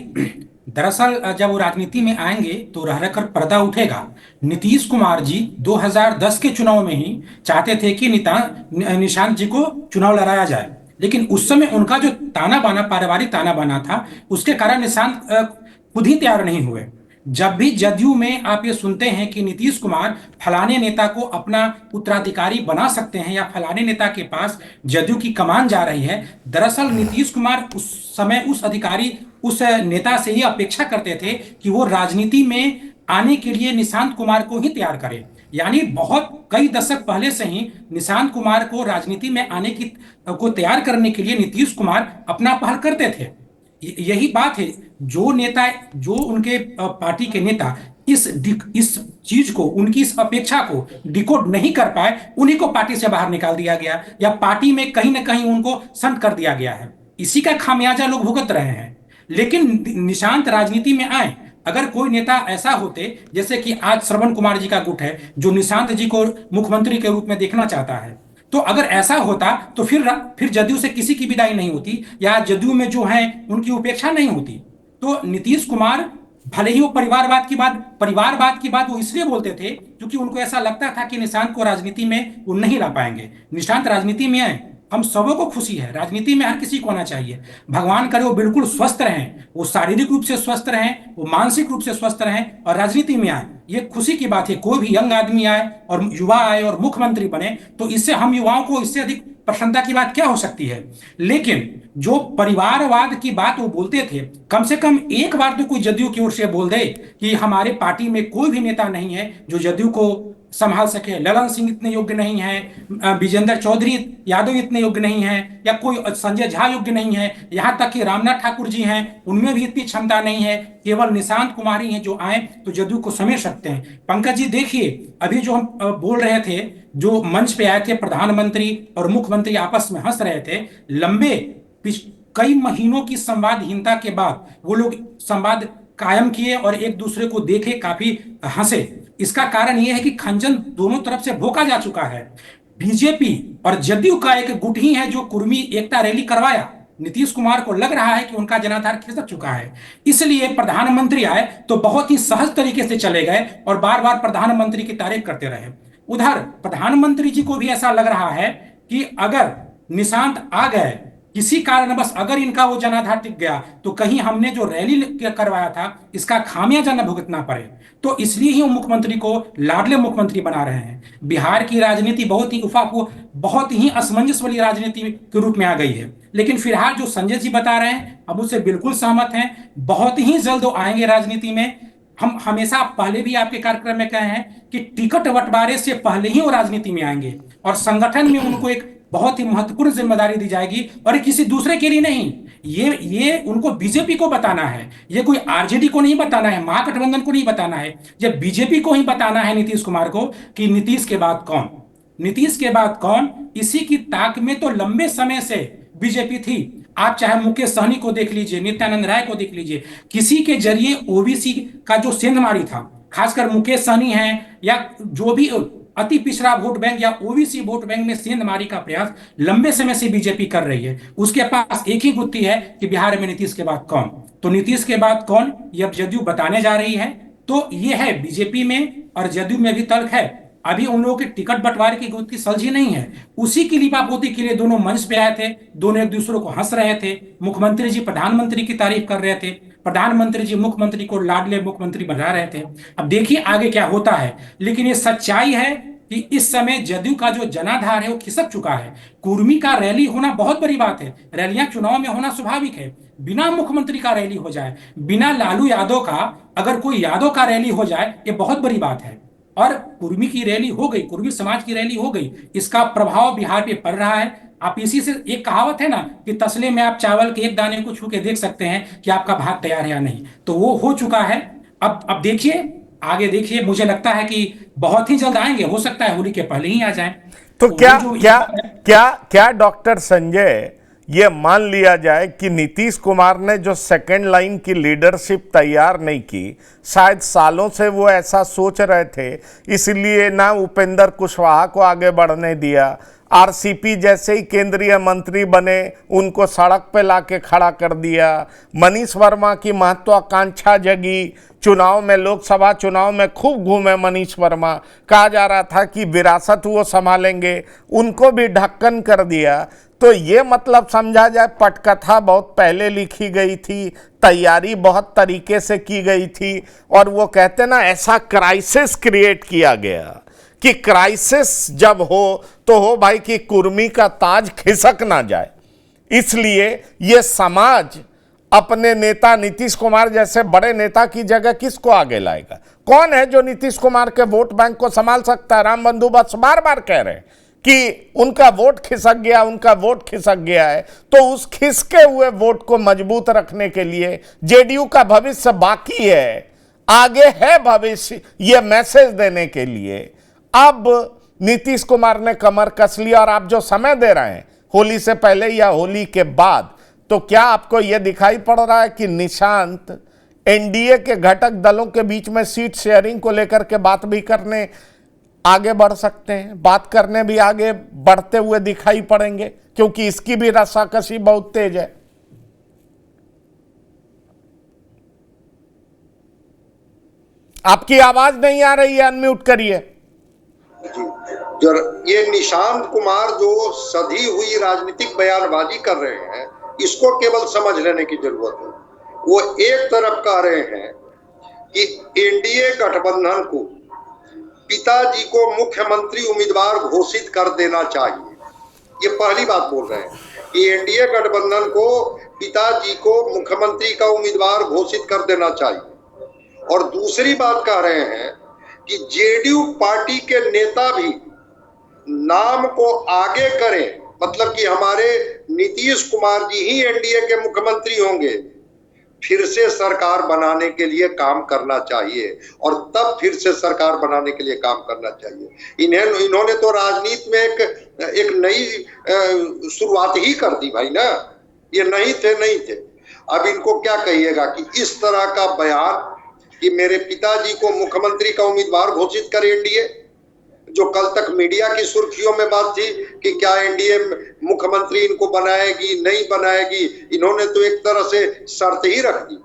दरअसल जब वो राजनीति में आएंगे तो रह रहकर पर्दा उठेगा। नीतीश कुमार जी 2010 के चुनाव में ही चाहते थे कि निशांत जी को चुनाव लड़ाया जाए, लेकिन उस समय उनका जो ताना बाना, पारिवारिक ताना बाना था, उसके कारण निशांत खुद ही तैयार नहीं हुए। जब भी जदयू में आप ये सुनते हैं कि नीतीश कुमार फलाने नेता को अपना उत्तराधिकारी बना सकते हैं या फलाने नेता के पास जदयू की कमान जा रही है, दरअसल नीतीश कुमार उस समय उस नेता से ही अपेक्षा करते थे कि वो राजनीति में आने के लिए निशांत कुमार को ही तैयार करे। यानी बहुत कई दशक पहले से ही निशांत कुमार को राजनीति में आने को तैयार करने के लिए नीतीश कुमार अपना पहल करते थे। यही बात है, जो उनके पार्टी के नेता इस चीज को, उनकी इस अपेक्षा को डिकोड नहीं कर पाए, उन्हीं को पार्टी से बाहर निकाल दिया गया या पार्टी में कहीं ना कहीं उनको संत कर दिया गया है। इसी का खामियाजा लोग भुगत रहे हैं। लेकिन निशांत राजनीति में आए, अगर कोई नेता ऐसा होते, जैसे कि आज श्रवण कुमार जी का गुट है जो निशांत जी को मुख्यमंत्री के रूप में देखना चाहता है, तो अगर ऐसा होता तो फिर जदयू से किसी की विदाई नहीं होती या जदयू में जो है उनकी उपेक्षा नहीं होती। तो नीतीश कुमार भले ही वो परिवारवाद की बात वो इसलिए बोलते थे क्योंकि उनको ऐसा लगता था कि निशांत को राजनीति में वो नहीं ला पाएंगे। निशांत राजनीति में आए, हम सबों को खुशी है, राजनीति में हर किसी को आना चाहिए। भगवान करे वो बिल्कुल स्वस्थ रहें, वो शारीरिक रूप से स्वस्थ रहें, वो मानसिक रूप से स्वस्थ रहें और राजनीति में आए, ये खुशी की बात है। कोई भी यंग आदमी आए और युवा आए और मुख्यमंत्री बने तो इससे हम युवाओं को इससे अधिक प्रसन्नता की बात क्या हो सकती है। लेकिन जो परिवारवाद की बात वो बोलते थे, कम से कम एक बार तो कोई जदयू की ओर से बोल दे कि हमारे पार्टी में कोई भी नेता नहीं है जो जदयू को संभाल सके। ललन सिंह इतने योग्य नहीं है, विजेंद्र चौधरी यादव इतने योग्य नहीं है, या कोई संजय झा योग्य नहीं है, यहाँ तक कि रामनाथ ठाकुर जी हैं, उनमें भी इतनी क्षमता नहीं है। केवल निशांत कुमार ही हैं जो आए तो जदयू को समेट सकते हैं। पंकज जी देखिए, अभी जो हम बोल रहे थे, जो मंच पे आए थे प्रधानमंत्री और मुख्यमंत्री आपस में हंस रहे थे, लंबे कई महीनों की संवादहीनता के बाद वो लोग संवाद कायम किए और एक दूसरे को देखे, काफी हंसे। इसका कारण यह है कि खंजन दोनों तरफ से भोंका जा चुका है। बीजेपी और जदयू का एक गुट ही है जो कुर्मी एकता रैली करवाया। नीतीश कुमार को लग रहा है कि उनका जनाधार खिसक चुका है, इसलिए प्रधानमंत्री आए तो बहुत ही सहज तरीके से चले गए और बार बार प्रधानमंत्री की तारीफ करते रहे। उधर प्रधानमंत्री जी को भी ऐसा लग रहा है कि अगर निशांत आ गए, किसी कारणवश अगर इनका वो जनाधार टिक गया तो कहीं हमने जो रैली करवाया था इसका खामियाजा न भुगतना पड़े, तो इसलिए ही वो मुख्यमंत्री को लाडले मुख्यमंत्री बना रहे हैं। बिहार की राजनीति बहुत ही असमंजस वाली राजनीति के रूप में आ गई है। लेकिन फिलहाल जो संजय जी बता रहे हैं हम उससे बिल्कुल सहमत हैं, बहुत ही जल्द वो आएंगे राजनीति में। हम हमेशा पहले भी आपके कार्यक्रम में कहे हैं कि टिकट बंटवारे से पहले ही वो राजनीति में आएंगे और संगठन में उनको एक बहुत ही महत्वपूर्ण जिम्मेदारी दी जाएगी और किसी दूसरे के लिए नहीं। ये उनको बीजेपी को बताना है, ये कोई आरजेडी को नहीं बताना है, महागठबंधन को नहीं बताना है, ये बीजेपी को ही बताना है नीतीश कुमार को कि नीतीश के बाद कौन। इसी की ताक में तो लंबे समय से बीजेपी थी। आप चाहे मुकेश सहनी को देख लीजिए, नित्यानंद राय को देख लीजिए, किसी के जरिए ओबीसी का जो सेंधमारी था, खासकर मुकेश सहनी है या जो भी अति पिछड़ा वोट बैंक या ओबीसी वोट बैंक में सेंधमारी का प्रयास लंबे समय से बीजेपी कर रही है। उसके पास एक ही गुत्थी है कि बिहार में नीतीश के बाद कौन। तो नीतीश के बाद कौन ये अब जदयू बताने जा रही है। तो ये है बीजेपी में और जदयू में भी तल्ख है। अभी उन लोगों के टिकट बंटवारे की गुत्थी सलझी नहीं है। उसी की लीपापोती के लिए दोनों मंच पे आए थे, दोनों एक दूसरे को हंस रहे थे। मुख्यमंत्री जी प्रधानमंत्री की तारीफ कर रहे थे, प्रधानमंत्री जी मुख्यमंत्री को लाडले मुख्यमंत्री बना रहे थे। अब देखिए आगे क्या होता है। लेकिन ये सच्चाई है कि इस समय जदयू का जो जनाधार है वो खिसक चुका है। कुर्मी का रैली होना बहुत बड़ी बात है, रैलियां चुनाव में होना स्वाभाविक है। बिना मुख्यमंत्री का रैली हो जाए, बिना लालू यादव का अगर कोई यादव का रैली हो जाए, ये बहुत बड़ी बात है। और कुर्मी की रैली हो गई, कुर्मी समाज की रैली हो गई, इसका प्रभाव बिहार पे पड़ रहा है। आप इसी से एक कहावत है ना कि तसले में आप चावल के एक दाने को छू के देख सकते हैं कि आपका भात तैयार है या नहीं, तो वो हो चुका है। अब देखिए आगे देखिए, मुझे लगता है कि बहुत ही जल्द आएंगे, हो सकता है होली के पहले ही आ जाएं। तो क्या डॉक्टर संजय ये मान लिया जाए कि नीतीश कुमार ने जो सेकंड लाइन की लीडरशिप तैयार नहीं की, शायद सालों से वो ऐसा सोच रहे थे, इसलिए ना उपेंद्र कुशवाहा को आगे बढ़ने दिया। आरसीपी जैसे ही केंद्रीय मंत्री बने उनको सड़क पे लाके खड़ा कर दिया। मनीष वर्मा की महत्वाकांक्षा जगी, चुनाव में, लोकसभा चुनाव में खूब घूमे मनीष वर्मा, कहा जा रहा था कि विरासत वो संभालेंगे, उनको भी ढक्कन कर दिया। तो ये मतलब समझा जाए पटकथा बहुत पहले लिखी गई थी, तैयारी बहुत तरीके से की गई थी, और वो कहते ना ऐसा क्राइसिस क्रिएट किया गया कि क्राइसिस जब हो तो हो भाई कि कुर्मी का ताज खिसक ना जाए। इसलिए ये समाज अपने नेता नीतीश कुमार जैसे बड़े नेता की जगह किसको आगे लाएगा? कौन है जो नीतीश कुमार के वोट बैंक को संभाल सकता है? राम बंधु बस बार बार कह रहे हैं कि उनका वोट खिसक गया, उनका वोट खिसक गया है। तो उस खिसके हुए वोट को मजबूत रखने के लिए जेडीयू का भविष्य बाकी है, आगे है भविष्य, ये मैसेज देने के लिए अब नीतीश कुमार ने कमर कस लिया। और आप जो समय दे रहे हैं होली से पहले या होली के बाद, तो क्या आपको यह दिखाई पड़ रहा है कि निशांत एनडीए के घटक दलों के बीच में सीट शेयरिंग को लेकर के बात भी करने आगे बढ़ सकते हैं, बात करने भी आगे बढ़ते हुए दिखाई पड़ेंगे, क्योंकि इसकी भी रस्साकसी बहुत तेज है। आपकी आवाज नहीं आ रही है, अनम्यूट करिए। जो ये निशांत कुमार जो सधी हुई राजनीतिक बयानबाजी कर रहे हैं, इसको केवल समझ लेने की जरूरत है। वो एक तरफ कह रहे हैं कि एनडीए गठबंधन को पिताजी को मुख्यमंत्री उम्मीदवार घोषित कर देना चाहिए, ये पहली बात बोल रहे हैं कि एनडीए गठबंधन को पिताजी को मुख्यमंत्री का उम्मीदवार घोषित कर देना चाहिए। और दूसरी बात कह रहे हैं कि जेडीयू पार्टी के नेता भी नाम को आगे करें, मतलब कि हमारे नीतीश कुमार जी ही एनडीए के मुख्यमंत्री होंगे, फिर से सरकार बनाने के लिए काम करना चाहिए, और तब फिर से सरकार बनाने के लिए काम करना चाहिए। इन्होंने तो राजनीति में एक नई शुरुआत ही कर दी भाई ना, ये नहीं थे। अब इनको क्या कहिएगा कि इस तरह का बयान कि मेरे पिताजी को मुख्यमंत्री का उम्मीदवार घोषित करे एनडीए, जो कल तक मीडिया की सुर्खियों में बात थी कि क्या एनडीए मुख्यमंत्री इनको बनाएगी नहीं बनाएगी, इन्होंने तो एक तरह से शर्त ही रख दी।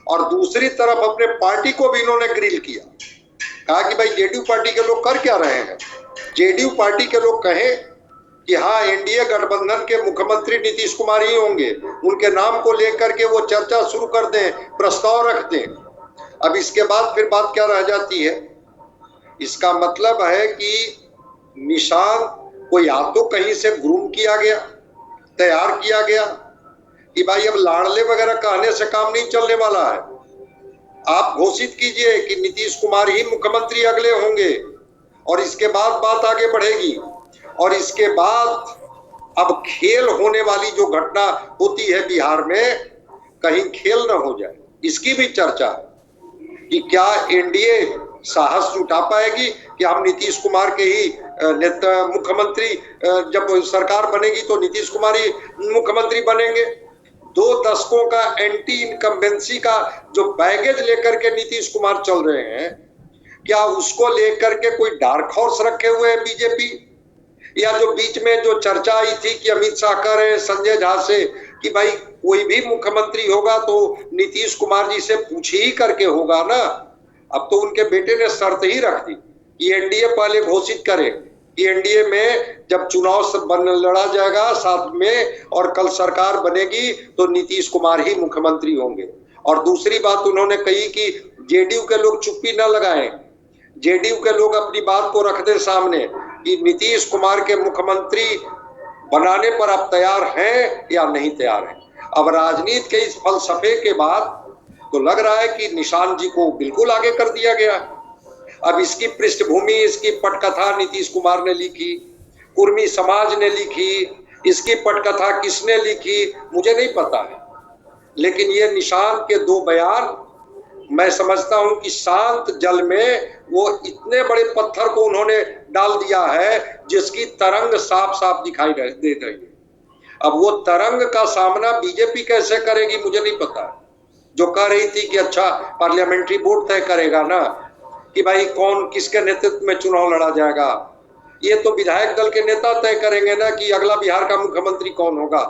और दूसरी तरफ अपने पार्टी को भी इन्होंने ग्रिल किया, कहा कि भाई जेडीयू पार्टी के लोग कर क्या रहे हैं। जेडीयू पार्टी के लोग कहें कि हाँ एनडीए गठबंधन के मुख्यमंत्री नीतीश कुमार ही होंगे, उनके नाम को लेकर के वो चर्चा शुरू कर दें, प्रस्ताव रख दें। अब इसके बाद फिर बात क्या रह जाती है? इसका मतलब है कि निशांत को या तो कहीं से ग्रूम किया गया, तैयार किया गया कि भाई अब लाडले वगैरह कहने से काम नहीं चलने वाला है, आप घोषित कीजिए कि नीतीश कुमार ही मुख्यमंत्री अगले होंगे, और इसके बाद बात आगे बढ़ेगी। और इसके बाद अब खेल होने वाली जो घटना होती है बिहार में, कहीं खेल न हो जाए, इसकी भी चर्चा है कि क्या एनडीए साहस जुटा पाएगी कि हम नीतीश कुमार के ही नेता मुख्यमंत्री, जब सरकार बनेगी तो नीतीश कुमार ही मुख्यमंत्री बनेंगे। 2 दशकों का एंटी इनकम्बेंसी का जो बैगेज लेकर के नीतीश कुमार चल रहे हैं, क्या उसको लेकर के कोई डार्क हॉर्स रखे हुए है बीजेपी? या जो बीच में जो चर्चा आई थी कि अमित शाह कह रहे हैं संजय झा से कि भाई कोई भी मुख्यमंत्री होगा तो नीतीश कुमार जी से पूछ ही करके होगा ना। अब तो उनके बेटे ने शर्त ही रख दी कि एनडीए पहले घोषित करे कि एनडीए में जब चुनाव लड़ा जाएगा साथ में और कल सरकार बनेगी तो नीतीश कुमार ही मुख्यमंत्री होंगे। और दूसरी बात उन्होंने कही कि जेडीयू के लोग चुप्पी न लगाएं, जेडीयू के लोग अपनी बात को रख दें सामने कि नीतीश कुमार के मुख्यमंत्री बनाने पर आप तैयार हैं या नहीं तैयार हैं। अब राजनीति के इस फलसफे के बाद तो लग रहा है कि निशांत जी को बिल्कुल आगे कर दिया गया। अब इसकी पृष्ठभूमि, इसकी पटकथा नीतीश कुमार ने लिखी, कुर्मी समाज ने लिखी, इसकी पटकथा किसने लिखी मुझे नहीं पता है, लेकिन ये निशांत के 2 बयान मैं समझता हूं कि शांत जल में वो इतने बड़े पत्थर को उन्होंने डाल दिया है जिसकी तरंग साफ साफ दिखाई दे रही है। अब वो तरंग का सामना बीजेपी कैसे करेगी मुझे नहीं पता। जो कह रही थी कि अच्छा पार्लियामेंट्री बोर्ड तय करेगा ना कि भाई कौन किसके नेतृत्व में चुनाव लड़ा जाएगा, ये तो विधायक दल के नेता तय करेंगे ना कि अगला बिहार का मुख्यमंत्री कौन होगा।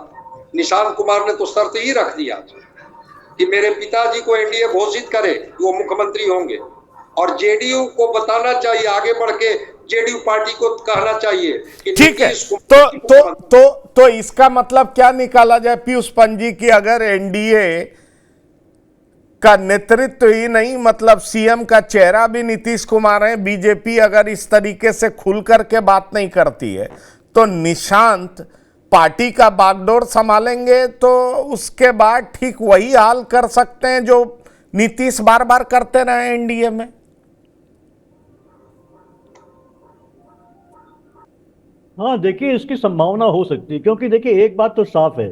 निशांत कुमार ने तो शर्त ही रख दिया कि मेरे पिताजी को एनडीए घोषित करे वो मुख्यमंत्री होंगे, और जेडीयू को बताना चाहिए, आगे बढ़ के जेडीयू पार्टी को कहना चाहिए कि ठीक है। नीतीश कुमार तो इसका मतलब क्या निकाला जाए पीयूष पंजी की, अगर एनडीए का नेतृत्व ही नहीं, मतलब सीएम का चेहरा भी नीतीश कुमार है, बीजेपी अगर इस तरीके से खुल करके बात नहीं करती है तो निशांत पार्टी का बागडोर संभालेंगे, तो उसके बाद ठीक वही हाल कर सकते हैं जो नीतीश बार बार करते रहे एनडीए में। हाँ देखिए, इसकी संभावना हो सकती है, क्योंकि देखिए एक बात तो साफ है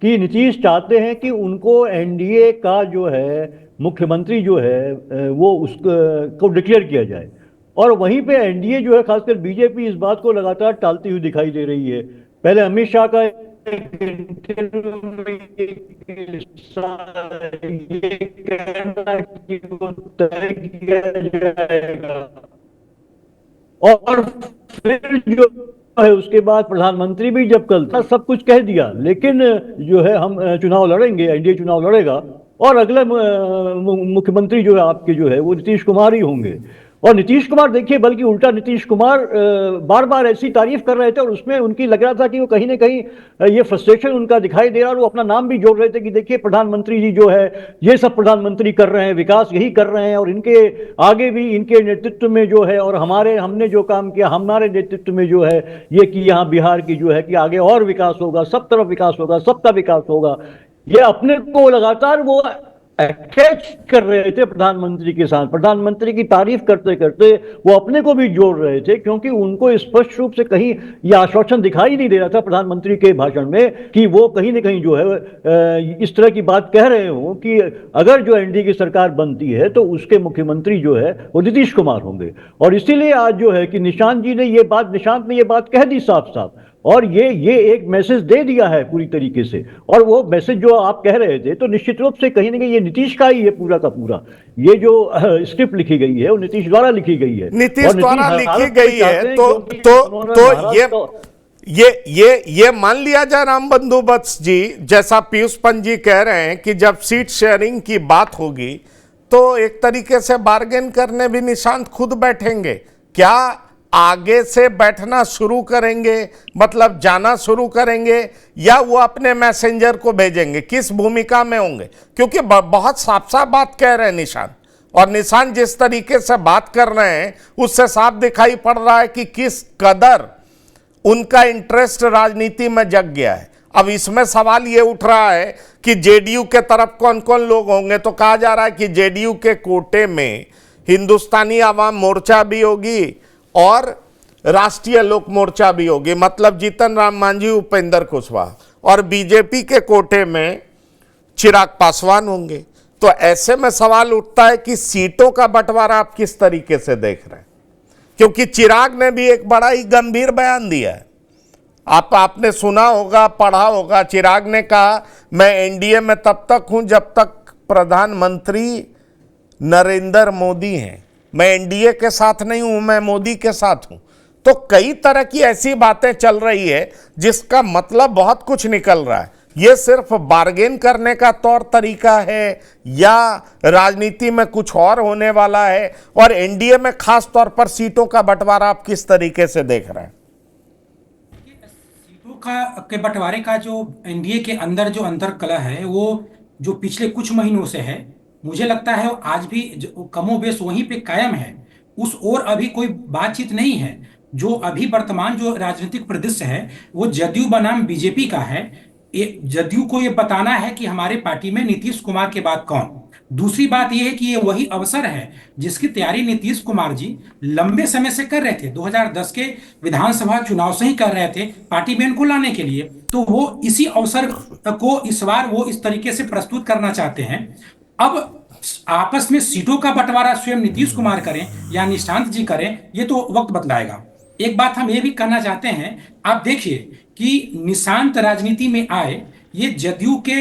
कि नीतीश चाहते हैं कि उनको एनडीए का जो है मुख्यमंत्री जो है वो उसको डिक्लेयर किया जाए, और वहीं पे एनडीए जो है खासकर बीजेपी इस बात को लगातार टालती हुई दिखाई दे रही है। पहले अमित शाह का इंटरव्यू में ये कहना कि वो तय किया जाएगा, और फिर जो है उसके बाद प्रधानमंत्री भी जब कल था सब कुछ कह दिया, लेकिन जो है हम चुनाव लड़ेंगे, एनडीए चुनाव लड़ेगा और अगले मुख्यमंत्री जो है आपके जो है वो नीतीश कुमार ही होंगे। और नीतीश कुमार देखिए, बल्कि उल्टा नीतीश कुमार बार बार ऐसी तारीफ कर रहे थे और उसमें उनकी लग रहा था कि वो कहीं ना कहीं ये फ्रस्ट्रेशन उनका दिखाई दे रहा, और वो अपना नाम भी जोड़ रहे थे कि देखिए प्रधानमंत्री जी जो है ये सब प्रधानमंत्री कर रहे हैं, विकास यही कर रहे हैं, और इनके आगे भी इनके नेतृत्व में जो है और हमने जो काम किया हमारे नेतृत्व में जो है ये कि यहाँ बिहार की जो है कि आगे और विकास होगा, सब तरफ विकास होगा, सबका विकास होगा। ये अपने को लगातार वो अटैच कर रहे थे प्रधानमंत्री के साथ, प्रधानमंत्री की तारीफ करते करते वो अपने को भी जोड़ रहे थे, क्योंकि उनको स्पष्ट रूप से कहीं यह आश्वासन दिखाई नहीं दे रहा था प्रधानमंत्री के भाषण में कि वो कहीं ना कहीं जो है इस तरह की बात कह रहे हो कि अगर जो एनडीए की सरकार बनती है तो उसके मुख्यमंत्री जो है वो नीतीश कुमार होंगे। और इसीलिए आज जो है कि निशांत ने ये बात कह दी साफ साफ, और ये एक मैसेज दे दिया है पूरी तरीके से। और वो मैसेज जो आप कह रहे थे तो निश्चित रूप से कहीं ना कहीं ये नीतीश का ही है पूरा का पूरा। ये जो स्क्रिप्ट लिखी गई है वो नीतीश द्वारा लिखी गई है, नीतीश द्वारा लिखी गई है, तो ये मान लिया जाए राम बंदोबस्त जी, जैसा पीयूष पंजी कह रहे हैं कि जब सीट शेयरिंग की बात होगी तो एक तरीके से बार्गेन करने भी निशांत खुद बैठेंगे। क्या आगे से बैठना शुरू करेंगे, मतलब जाना शुरू करेंगे, या वो अपने मैसेंजर को भेजेंगे, किस भूमिका में होंगे? क्योंकि बहुत साफ साफ बात कह रहे हैं निशांत, और निशांत जिस तरीके से बात कर रहे हैं उससे साफ दिखाई पड़ रहा है कि किस कदर उनका इंटरेस्ट राजनीति में जग गया है। अब इसमें सवाल ये उठ रहा है कि जेडीयू के तरफ कौन कौन लोग होंगे, तो कहा जा रहा है कि जेडीयू के कोटे में हिंदुस्तानी आवाम मोर्चा भी होगी और राष्ट्रीय लोक मोर्चा भी होगी, मतलब जीतन राम मांझी, उपेंद्र कुशवाहा, और बीजेपी के कोटे में चिराग पासवान होंगे। तो ऐसे में सवाल उठता है कि सीटों का बंटवारा आप किस तरीके से देख रहे हैं, क्योंकि चिराग ने भी एक बड़ा ही गंभीर बयान दिया है। आपने सुना होगा, पढ़ा होगा, चिराग ने कहा मैं एनडीए में तब तक हूं जब तक प्रधानमंत्री नरेंद्र मोदी हैं, मैं एनडीए के साथ नहीं हूं, मैं मोदी के साथ हूं। तो कई तरह की ऐसी बातें चल रही है जिसका मतलब बहुत कुछ निकल रहा है। ये सिर्फ बार्गेन करने का तौर तरीका है या राजनीति में कुछ और होने वाला है, और एनडीए में खास तौर पर सीटों का बंटवारा आप किस तरीके से देख रहे हैं? सीटों के बंटवारे का जो एनडीए के अंदर जो अंतर्कलह है वो जो पिछले कुछ महीनों से है, मुझे लगता है आज भी कमोबेश वहीं पे कायम है। उस ओर अभी कोई बातचीत नहीं है। जो अभी वर्तमान जो राजनीतिक परिदृश्य है वो जदयू बनाम बीजेपी का है। जदयू को ये बताना है कि हमारे पार्टी में नीतीश कुमार के बाद कौन। दूसरी बात यह है कि ये वही अवसर है जिसकी तैयारी नीतीश कुमार जी लंबे समय से कर रहे थे, 2010 के विधानसभा चुनाव से ही कर रहे थे पार्टी में इनको लाने के लिए। तो वो इसी अवसर को इस बार वो इस तरीके से प्रस्तुत करना चाहते हैं। अब आपस में सीटों का बंटवारा स्वयं नीतीश कुमार करें या निशांत जी करें, ये तो वक्त बतलाएगा। एक बात हम ये भी कहना चाहते हैं, आप देखिए कि निशांत राजनीति में आए, ये जदयू के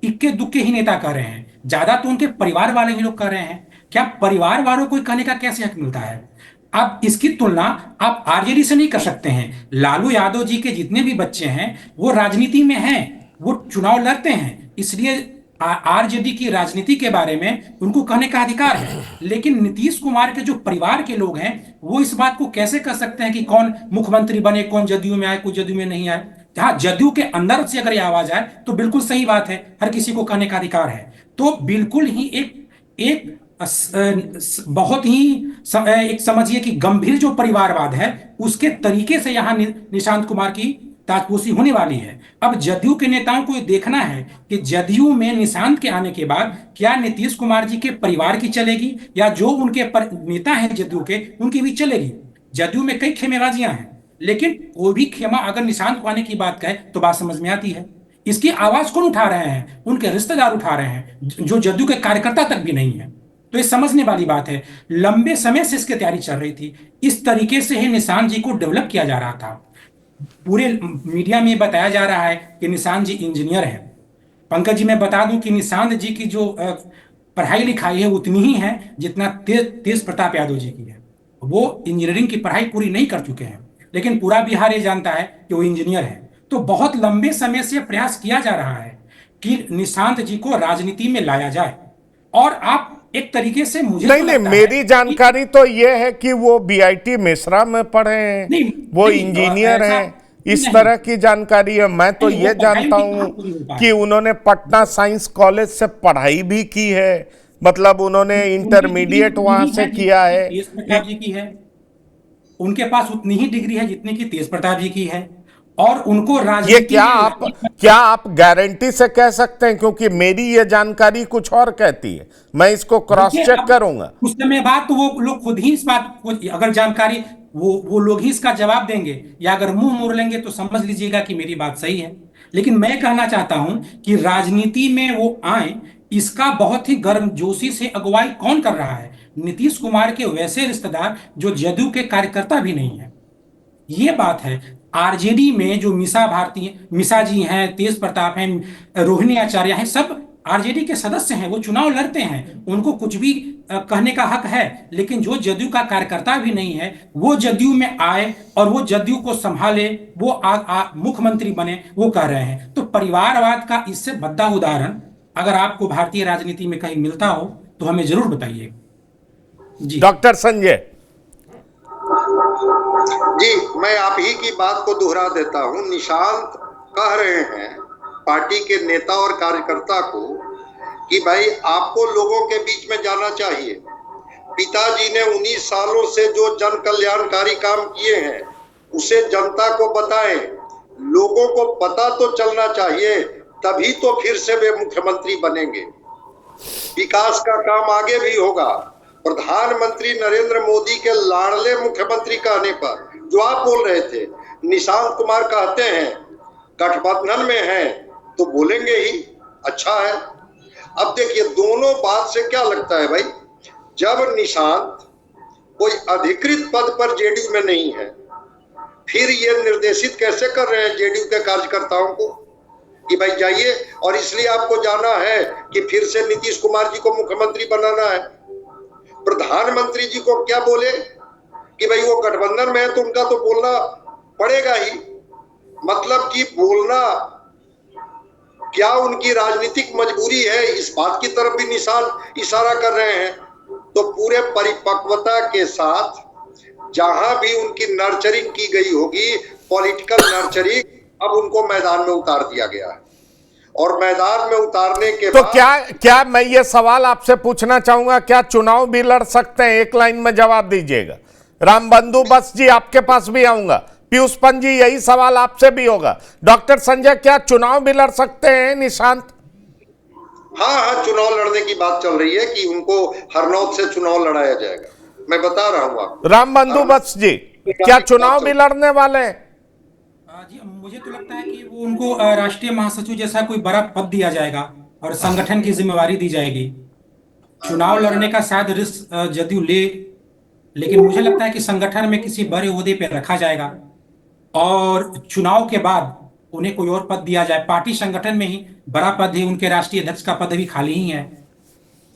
इक्के दुक्के ही नेता कह रहे हैं, ज्यादा तो उनके परिवार वाले ही लोग कह रहे हैं। क्या परिवार वालों को कहने का कैसे हक मिलता है? आप इसकी तुलना आप आरजेडी से नहीं कर सकते हैं। लालू यादव जी के जितने भी बच्चे हैं वो राजनीति में हैं, वो चुनाव लड़ते हैं, इसलिए आरजेडी की राजनीति के बारे में उनको कहने का अधिकार है। लेकिन नीतीश कुमार के जो परिवार के लोग हैं वो इस बात को कैसे कह सकते हैं कि कौन मुख्यमंत्री बने, कौन जदयू में आए, कोई जदयू में नहीं आए? जहां जदयू के अंदर से अगर ये आवाज आए तो बिल्कुल सही बात है, हर किसी को कहने का अधिकार है। तो बिल्कुल ही एक बहुत ही एक समझिए कि गंभीर जो परिवारवाद है उसके तरीके से यहां निशांत कुमार की ताजपोशी होने वाली है। अब जदयू के नेताओं को देखना है कि जदयू में निशांत के आने के बाद क्या नीतीश कुमार जी के परिवार की चलेगी या जो उनके नेता हैं जदयू के उनकी भी चलेगी। जदयू में कई खेमेबाजियां हैं, लेकिन कोई भी खेमा अगर निशांत को आने की बात कहे तो बात समझ में आती है। इसकी आवाज कौन उठा रहे हैं? उनके रिश्तेदार उठा रहे हैं, जो जदयू के कार्यकर्ता तक भी नहीं है। तो ये समझने वाली बात है। लंबे समय से इसकी तैयारी चल रही थी, इस तरीके से ही निशांत जी को डेवलप किया जा रहा था। पूरे मीडिया में बताया जा रहा है कि निशांत जी इंजीनियर हैं। पंकज जी, मैं बता दूं कि निशांत जी की जो पढ़ाई लिखाई है उतनी ही है जितना तेज प्रताप यादव जी की है। वो इंजीनियरिंग की पढ़ाई पूरी नहीं कर चुके हैं, लेकिन पूरा बिहार ये जानता है कि वो इंजीनियर है। तो बहुत लंबे समय से प्रयास किया जा रहा है कि निशांत जी को राजनीति में लाया जाए। और आप एक तरीके से मुझे नहीं, मेरी जानकारी तो ये है कि वो बीआईटी मिश्रा में पढ़े हैं, वो इंजीनियर हैं, इस तरह की जानकारी है। मैं तो ये जानता हूं कि उन्होंने पटना साइंस कॉलेज से पढ़ाई भी की है, मतलब उन्होंने इंटरमीडिएट वहां से किया है। तेज प्रताप जी की है, उनके पास उतनी ही डिग्री है जितनी की तेज प्रताप जी की है। और उनको ये क्या आप गारंटी से कह सकते हैं? क्योंकि मेरी ये जानकारी कुछ और कहती है, मैं इसको क्रॉस चेक करूंगा। उस समय बात तो वो लोग खुद ही इस बात को, अगर जानकारी वो लोग ही इसका जवाब देंगे या अगर मुंह मोड़ लेंगे तो समझ लीजिएगा कि मेरी बात सही है। लेकिन मैं कहना चाहता हूं कि राजनीति में वो आए, इसका बहुत ही गर्मजोशी से अगुवाई कौन कर रहा है? नीतीश कुमार के वैसे रिश्तेदार जो जदयू के कार्यकर्ता भी नहीं है। ये बात है। आरजेडी में जो मिसा जी हैं, तेज प्रताप हैं, रोहिणी आचार्य हैं, सब आरजेडी के सदस्य हैं, वो चुनाव लड़ते हैं, उनको कुछ भी कहने का हक है। लेकिन जो जदयू का कार्यकर्ता भी नहीं है वो जदयू में आए और वो जदयू को संभाले, वो मुख्यमंत्री बने, वो कह रहे हैं। तो परिवारवाद का इससे भद्दा उदाहरण अगर आपको भारतीय राजनीति में कहीं मिलता हो तो हमें जरूर बताइए। जी डॉक्टर संजय जी, मैं आप ही की बात को दोहरा देता हूं। निशांत कह रहे हैं पार्टी के नेता और कार्यकर्ता को कि भाई आपको लोगों के बीच में जाना चाहिए। पिताजी ने 19 सालों से जो जन कल्याणकारी काम किए हैं उसे जनता को बताएं, लोगों को पता तो चलना चाहिए, तभी तो फिर से वे मुख्यमंत्री बनेंगे। विकास का काम आगे भी होगा। प्रधानमंत्री नरेंद्र मोदी के लाडले मुख्यमंत्री कहने पर जो आप बोल रहे थे, निशांत कुमार कहते हैं गठबंधन में हैं तो बोलेंगे ही, अच्छा है। अब देखिए दोनों बात से क्या लगता है भाई, जब निशांत कोई अधिकृत पद पर जेडीयू में नहीं है, फिर ये निर्देशित कैसे कर रहे हैं जेडीयू के कार्यकर्ताओं को कि भाई जाइए, और इसलिए आपको जाना है कि फिर से नीतीश कुमार जी को मुख्यमंत्री बनाना है। प्रधानमंत्री जी को क्या बोले कि भाई वो गठबंधन में है तो उनका तो बोलना पड़ेगा ही, मतलब कि बोलना क्या उनकी राजनीतिक मजबूरी है, इस बात की तरफ भी निशान इशारा कर रहे हैं। तो पूरे परिपक्वता के साथ जहां भी उनकी नर्चरिंग की गई होगी, पॉलिटिकल नर्चरिंग, अब उनको मैदान में उतार दिया गया है। और मैदान में उतारने के तो बाद क्या मैं ये सवाल आपसे पूछना चाहूंगा, क्या चुनाव भी लड़ सकते हैं? एक लाइन में जवाब दीजिएगा। रामबंधु बस जी आपके पास भी आऊंगा, पीयूष पंत जी यही सवाल आपसे भी होगा। डॉक्टर संजय, क्या चुनाव भी लड़ सकते हैं निशांत? हाँ, चुनाव लड़ने की बात चल रही है कि उनको हरनौत से चुनाव लड़ाया जाएगा। मैं बता रहा हूँ आपको। रामबंधु बस जी, क्या चुनाव भी लड़ने वाले हैं? जी, मुझे तो लगता है कि वो उनको राष्ट्रीय महासचिव जैसा कोई बड़ा पद दिया जाएगा और संगठन की जिम्मेवारी दी जाएगी। चुनाव लड़ने का शायद रिस्क जदयू ले, लेकिन मुझे लगता है कि संगठन में किसी बड़े ओहदे पे रखा जाएगा और चुनाव के बाद उन्हें कोई और पद दिया जाए। पार्टी संगठन में ही बड़ा पद है, उनके राष्ट्रीय अध्यक्ष का पद भी खाली ही है,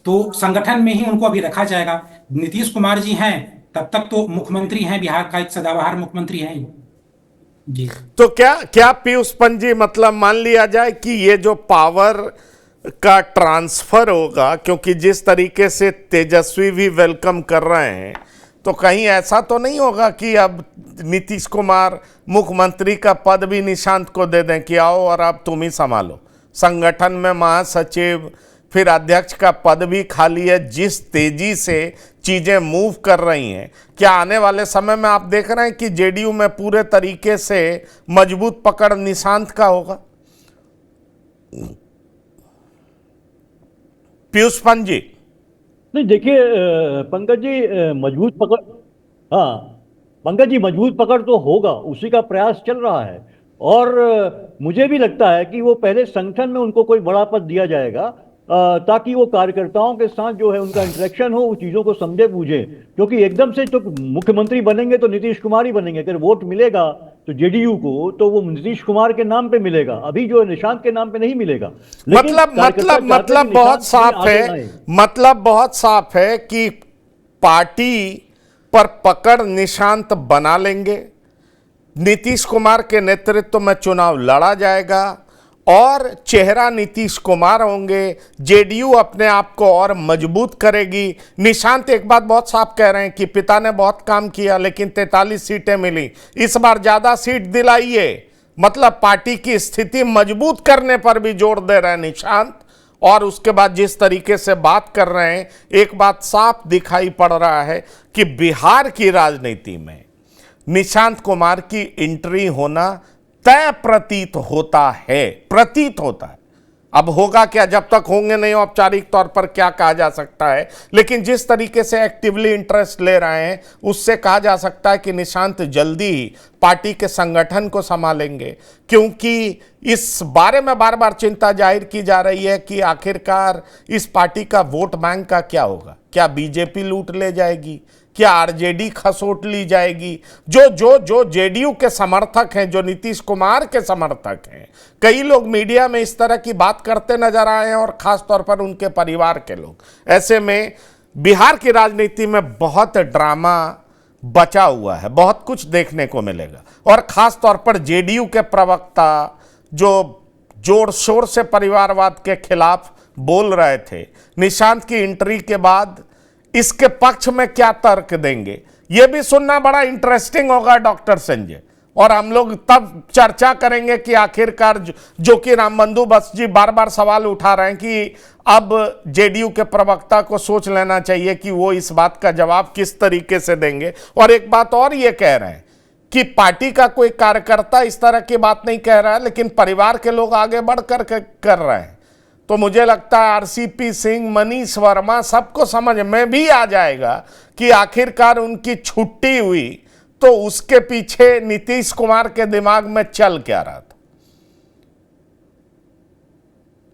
तो संगठन में ही उनको अभी रखा जाएगा। नीतीश कुमार जी हैं तब तक तो मुख्यमंत्री हैं, बिहार का एक सदाबहार मुख्यमंत्री हैं जी। तो क्या पीयूष पंत जी, मतलब मान लिया जाए कि ये जो पावर का ट्रांसफर होगा, क्योंकि जिस तरीके से तेजस्वी भी वेलकम कर रहे हैं, तो कहीं ऐसा तो नहीं होगा कि अब नीतीश कुमार मुख्यमंत्री का पद भी निशांत को दे दें कि आओ और अब तुम ही संभालो। संगठन में महासचिव फिर अध्यक्ष का पद भी खाली है। जिस तेजी से चीजें मूव कर रही हैं, क्या आने वाले समय में आप देख रहे हैं कि जेडीयू में पूरे तरीके से मजबूत पकड़ निशांत का होगा? पीयूष पंत जी। नहीं, देखिए पंकज जी, मजबूत पकड़, हाँ पंकज जी, मजबूत पकड़ तो होगा, उसी का प्रयास चल रहा है। और मुझे भी लगता है कि वो पहले संगठन में उनको कोई बड़ा पद दिया जाएगा, ताकि वो कार्यकर्ताओं के साथ जो है उनका इंटरेक्शन हो, उस चीज़ों को समझे बूझे। क्योंकि एकदम से तो मुख्यमंत्री बनेंगे तो नीतीश कुमार ही बनेंगे। अगर वोट मिलेगा तो जेडीयू को, तो वो नीतीश कुमार के नाम पे मिलेगा, अभी जो है निशांत के नाम पे नहीं मिलेगा। मतलब बहुत साफ है, मतलब बहुत साफ है कि पार्टी पर पकड़ निशांत बना लेंगे, नीतीश कुमार के नेतृत्व में चुनाव लड़ा जाएगा और चेहरा नीतीश कुमार होंगे। जेडीयू अपने आप को और मजबूत करेगी। निशांत एक बात बहुत साफ कह रहे हैं कि पिता ने बहुत काम किया लेकिन 43 सीटें मिली, इस बार ज्यादा सीट दिलाइए। मतलब पार्टी की स्थिति मजबूत करने पर भी जोर दे रहे हैं निशांत। और उसके बाद जिस तरीके से बात कर रहे हैं, एक बात साफ दिखाई पड़ रहा है कि बिहार की राजनीति में निशांत कुमार की एंट्री होना तय प्रतीत होता है। अब होगा क्या, जब तक होंगे नहीं औपचारिक तौर पर क्या कहा जा सकता है, लेकिन जिस तरीके से एक्टिवली इंटरेस्ट ले रहे हैं उससे कहा जा सकता है कि निशांत जल्दी ही पार्टी के संगठन को संभालेंगे। क्योंकि इस बारे में बार बार चिंता जाहिर की जा रही है कि आखिरकार इस पार्टी का वोट बैंक का क्या होगा। क्या बीजेपी लूट ले जाएगी, क्या आरजेडी खसोट ली जाएगी? जो जेडीयू के समर्थक हैं, जो नीतीश कुमार के समर्थक हैं, कई लोग मीडिया में इस तरह की बात करते नजर आए हैं, और खास तौर पर उनके परिवार के लोग। ऐसे में बिहार की राजनीति में बहुत ड्रामा बचा हुआ है, बहुत कुछ देखने को मिलेगा। और खास तौर पर जेडीयू के प्रवक्ता जो जोर शोर से परिवारवाद के खिलाफ बोल रहे थे, निशांत की एंट्री के बाद इसके पक्ष में क्या तर्क देंगे, यह भी सुनना बड़ा इंटरेस्टिंग होगा डॉक्टर संजय। और हम लोग तब चर्चा करेंगे कि आखिरकार जो कि रामबंधु बस जी बार बार सवाल उठा रहे हैं कि अब जेडीयू के प्रवक्ता को सोच लेना चाहिए कि वो इस बात का जवाब किस तरीके से देंगे। और एक बात और ये कह रहे हैं कि पार्टी का कोई कार्यकर्ता इस तरह की बात नहीं कह रहा है, लेकिन परिवार के लोग आगे बढ़कर कर रहे हैं। तो मुझे लगता है आरसीपी सिंह, मनीष वर्मा सबको समझ में भी आ जाएगा कि आखिरकार उनकी छुट्टी हुई तो उसके पीछे नीतीश कुमार के दिमाग में चल क्या रहा था।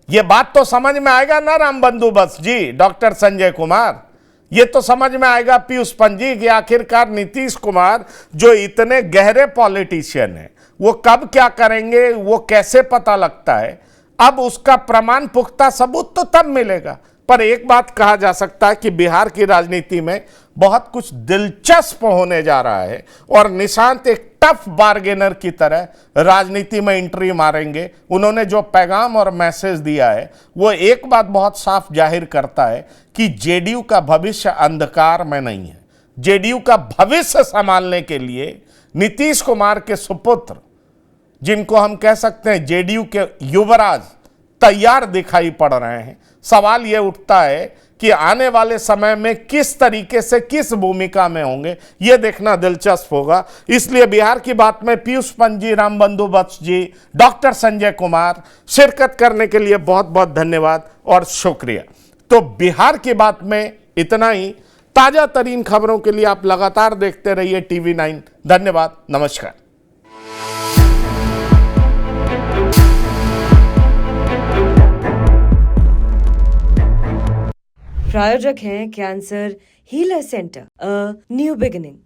यह बात तो समझ में आएगा ना रामबंधु बस जी, डॉक्टर संजय कुमार, ये तो समझ में आएगा पीयूष पंत जी कि आखिरकार नीतीश कुमार जो इतने गहरे पॉलिटिशियन हैं, वो कब क्या करेंगे वो कैसे पता लगता है। अब उसका प्रमाण पुख्ता सबूत तो तब मिलेगा। पर एक बात कहा जा सकता है कि बिहार की राजनीति में बहुत कुछ दिलचस्प होने जा रहा है और निशांत एक टफ बार्गेनर की तरह राजनीति में एंट्री मारेंगे। उन्होंने जो पैगाम और मैसेज दिया है वो एक बात बहुत साफ जाहिर करता है कि जेडीयू का भविष्य अंधकार में नहीं है। जेडीयू का भविष्य संभालने के लिए नीतीश कुमार के सुपुत्र, जिनको हम कह सकते हैं जेडीयू के युवराज, तैयार दिखाई पड़ रहे हैं। सवाल यह उठता है कि आने वाले समय में किस तरीके से, किस भूमिका में होंगे, यह देखना दिलचस्प होगा। इसलिए बिहार की बात में पीयूष पंत जी, रामबंधु बस जी, डॉक्टर संजय कुमार शिरकत करने के लिए बहुत बहुत धन्यवाद और शुक्रिया। तो बिहार की बात में इतना ही। ताजा तरीन खबरों के लिए आप लगातार देखते रहिए TV9। धन्यवाद, नमस्कार। प्रायोजक हैं cancer Healer Center, a new beginning.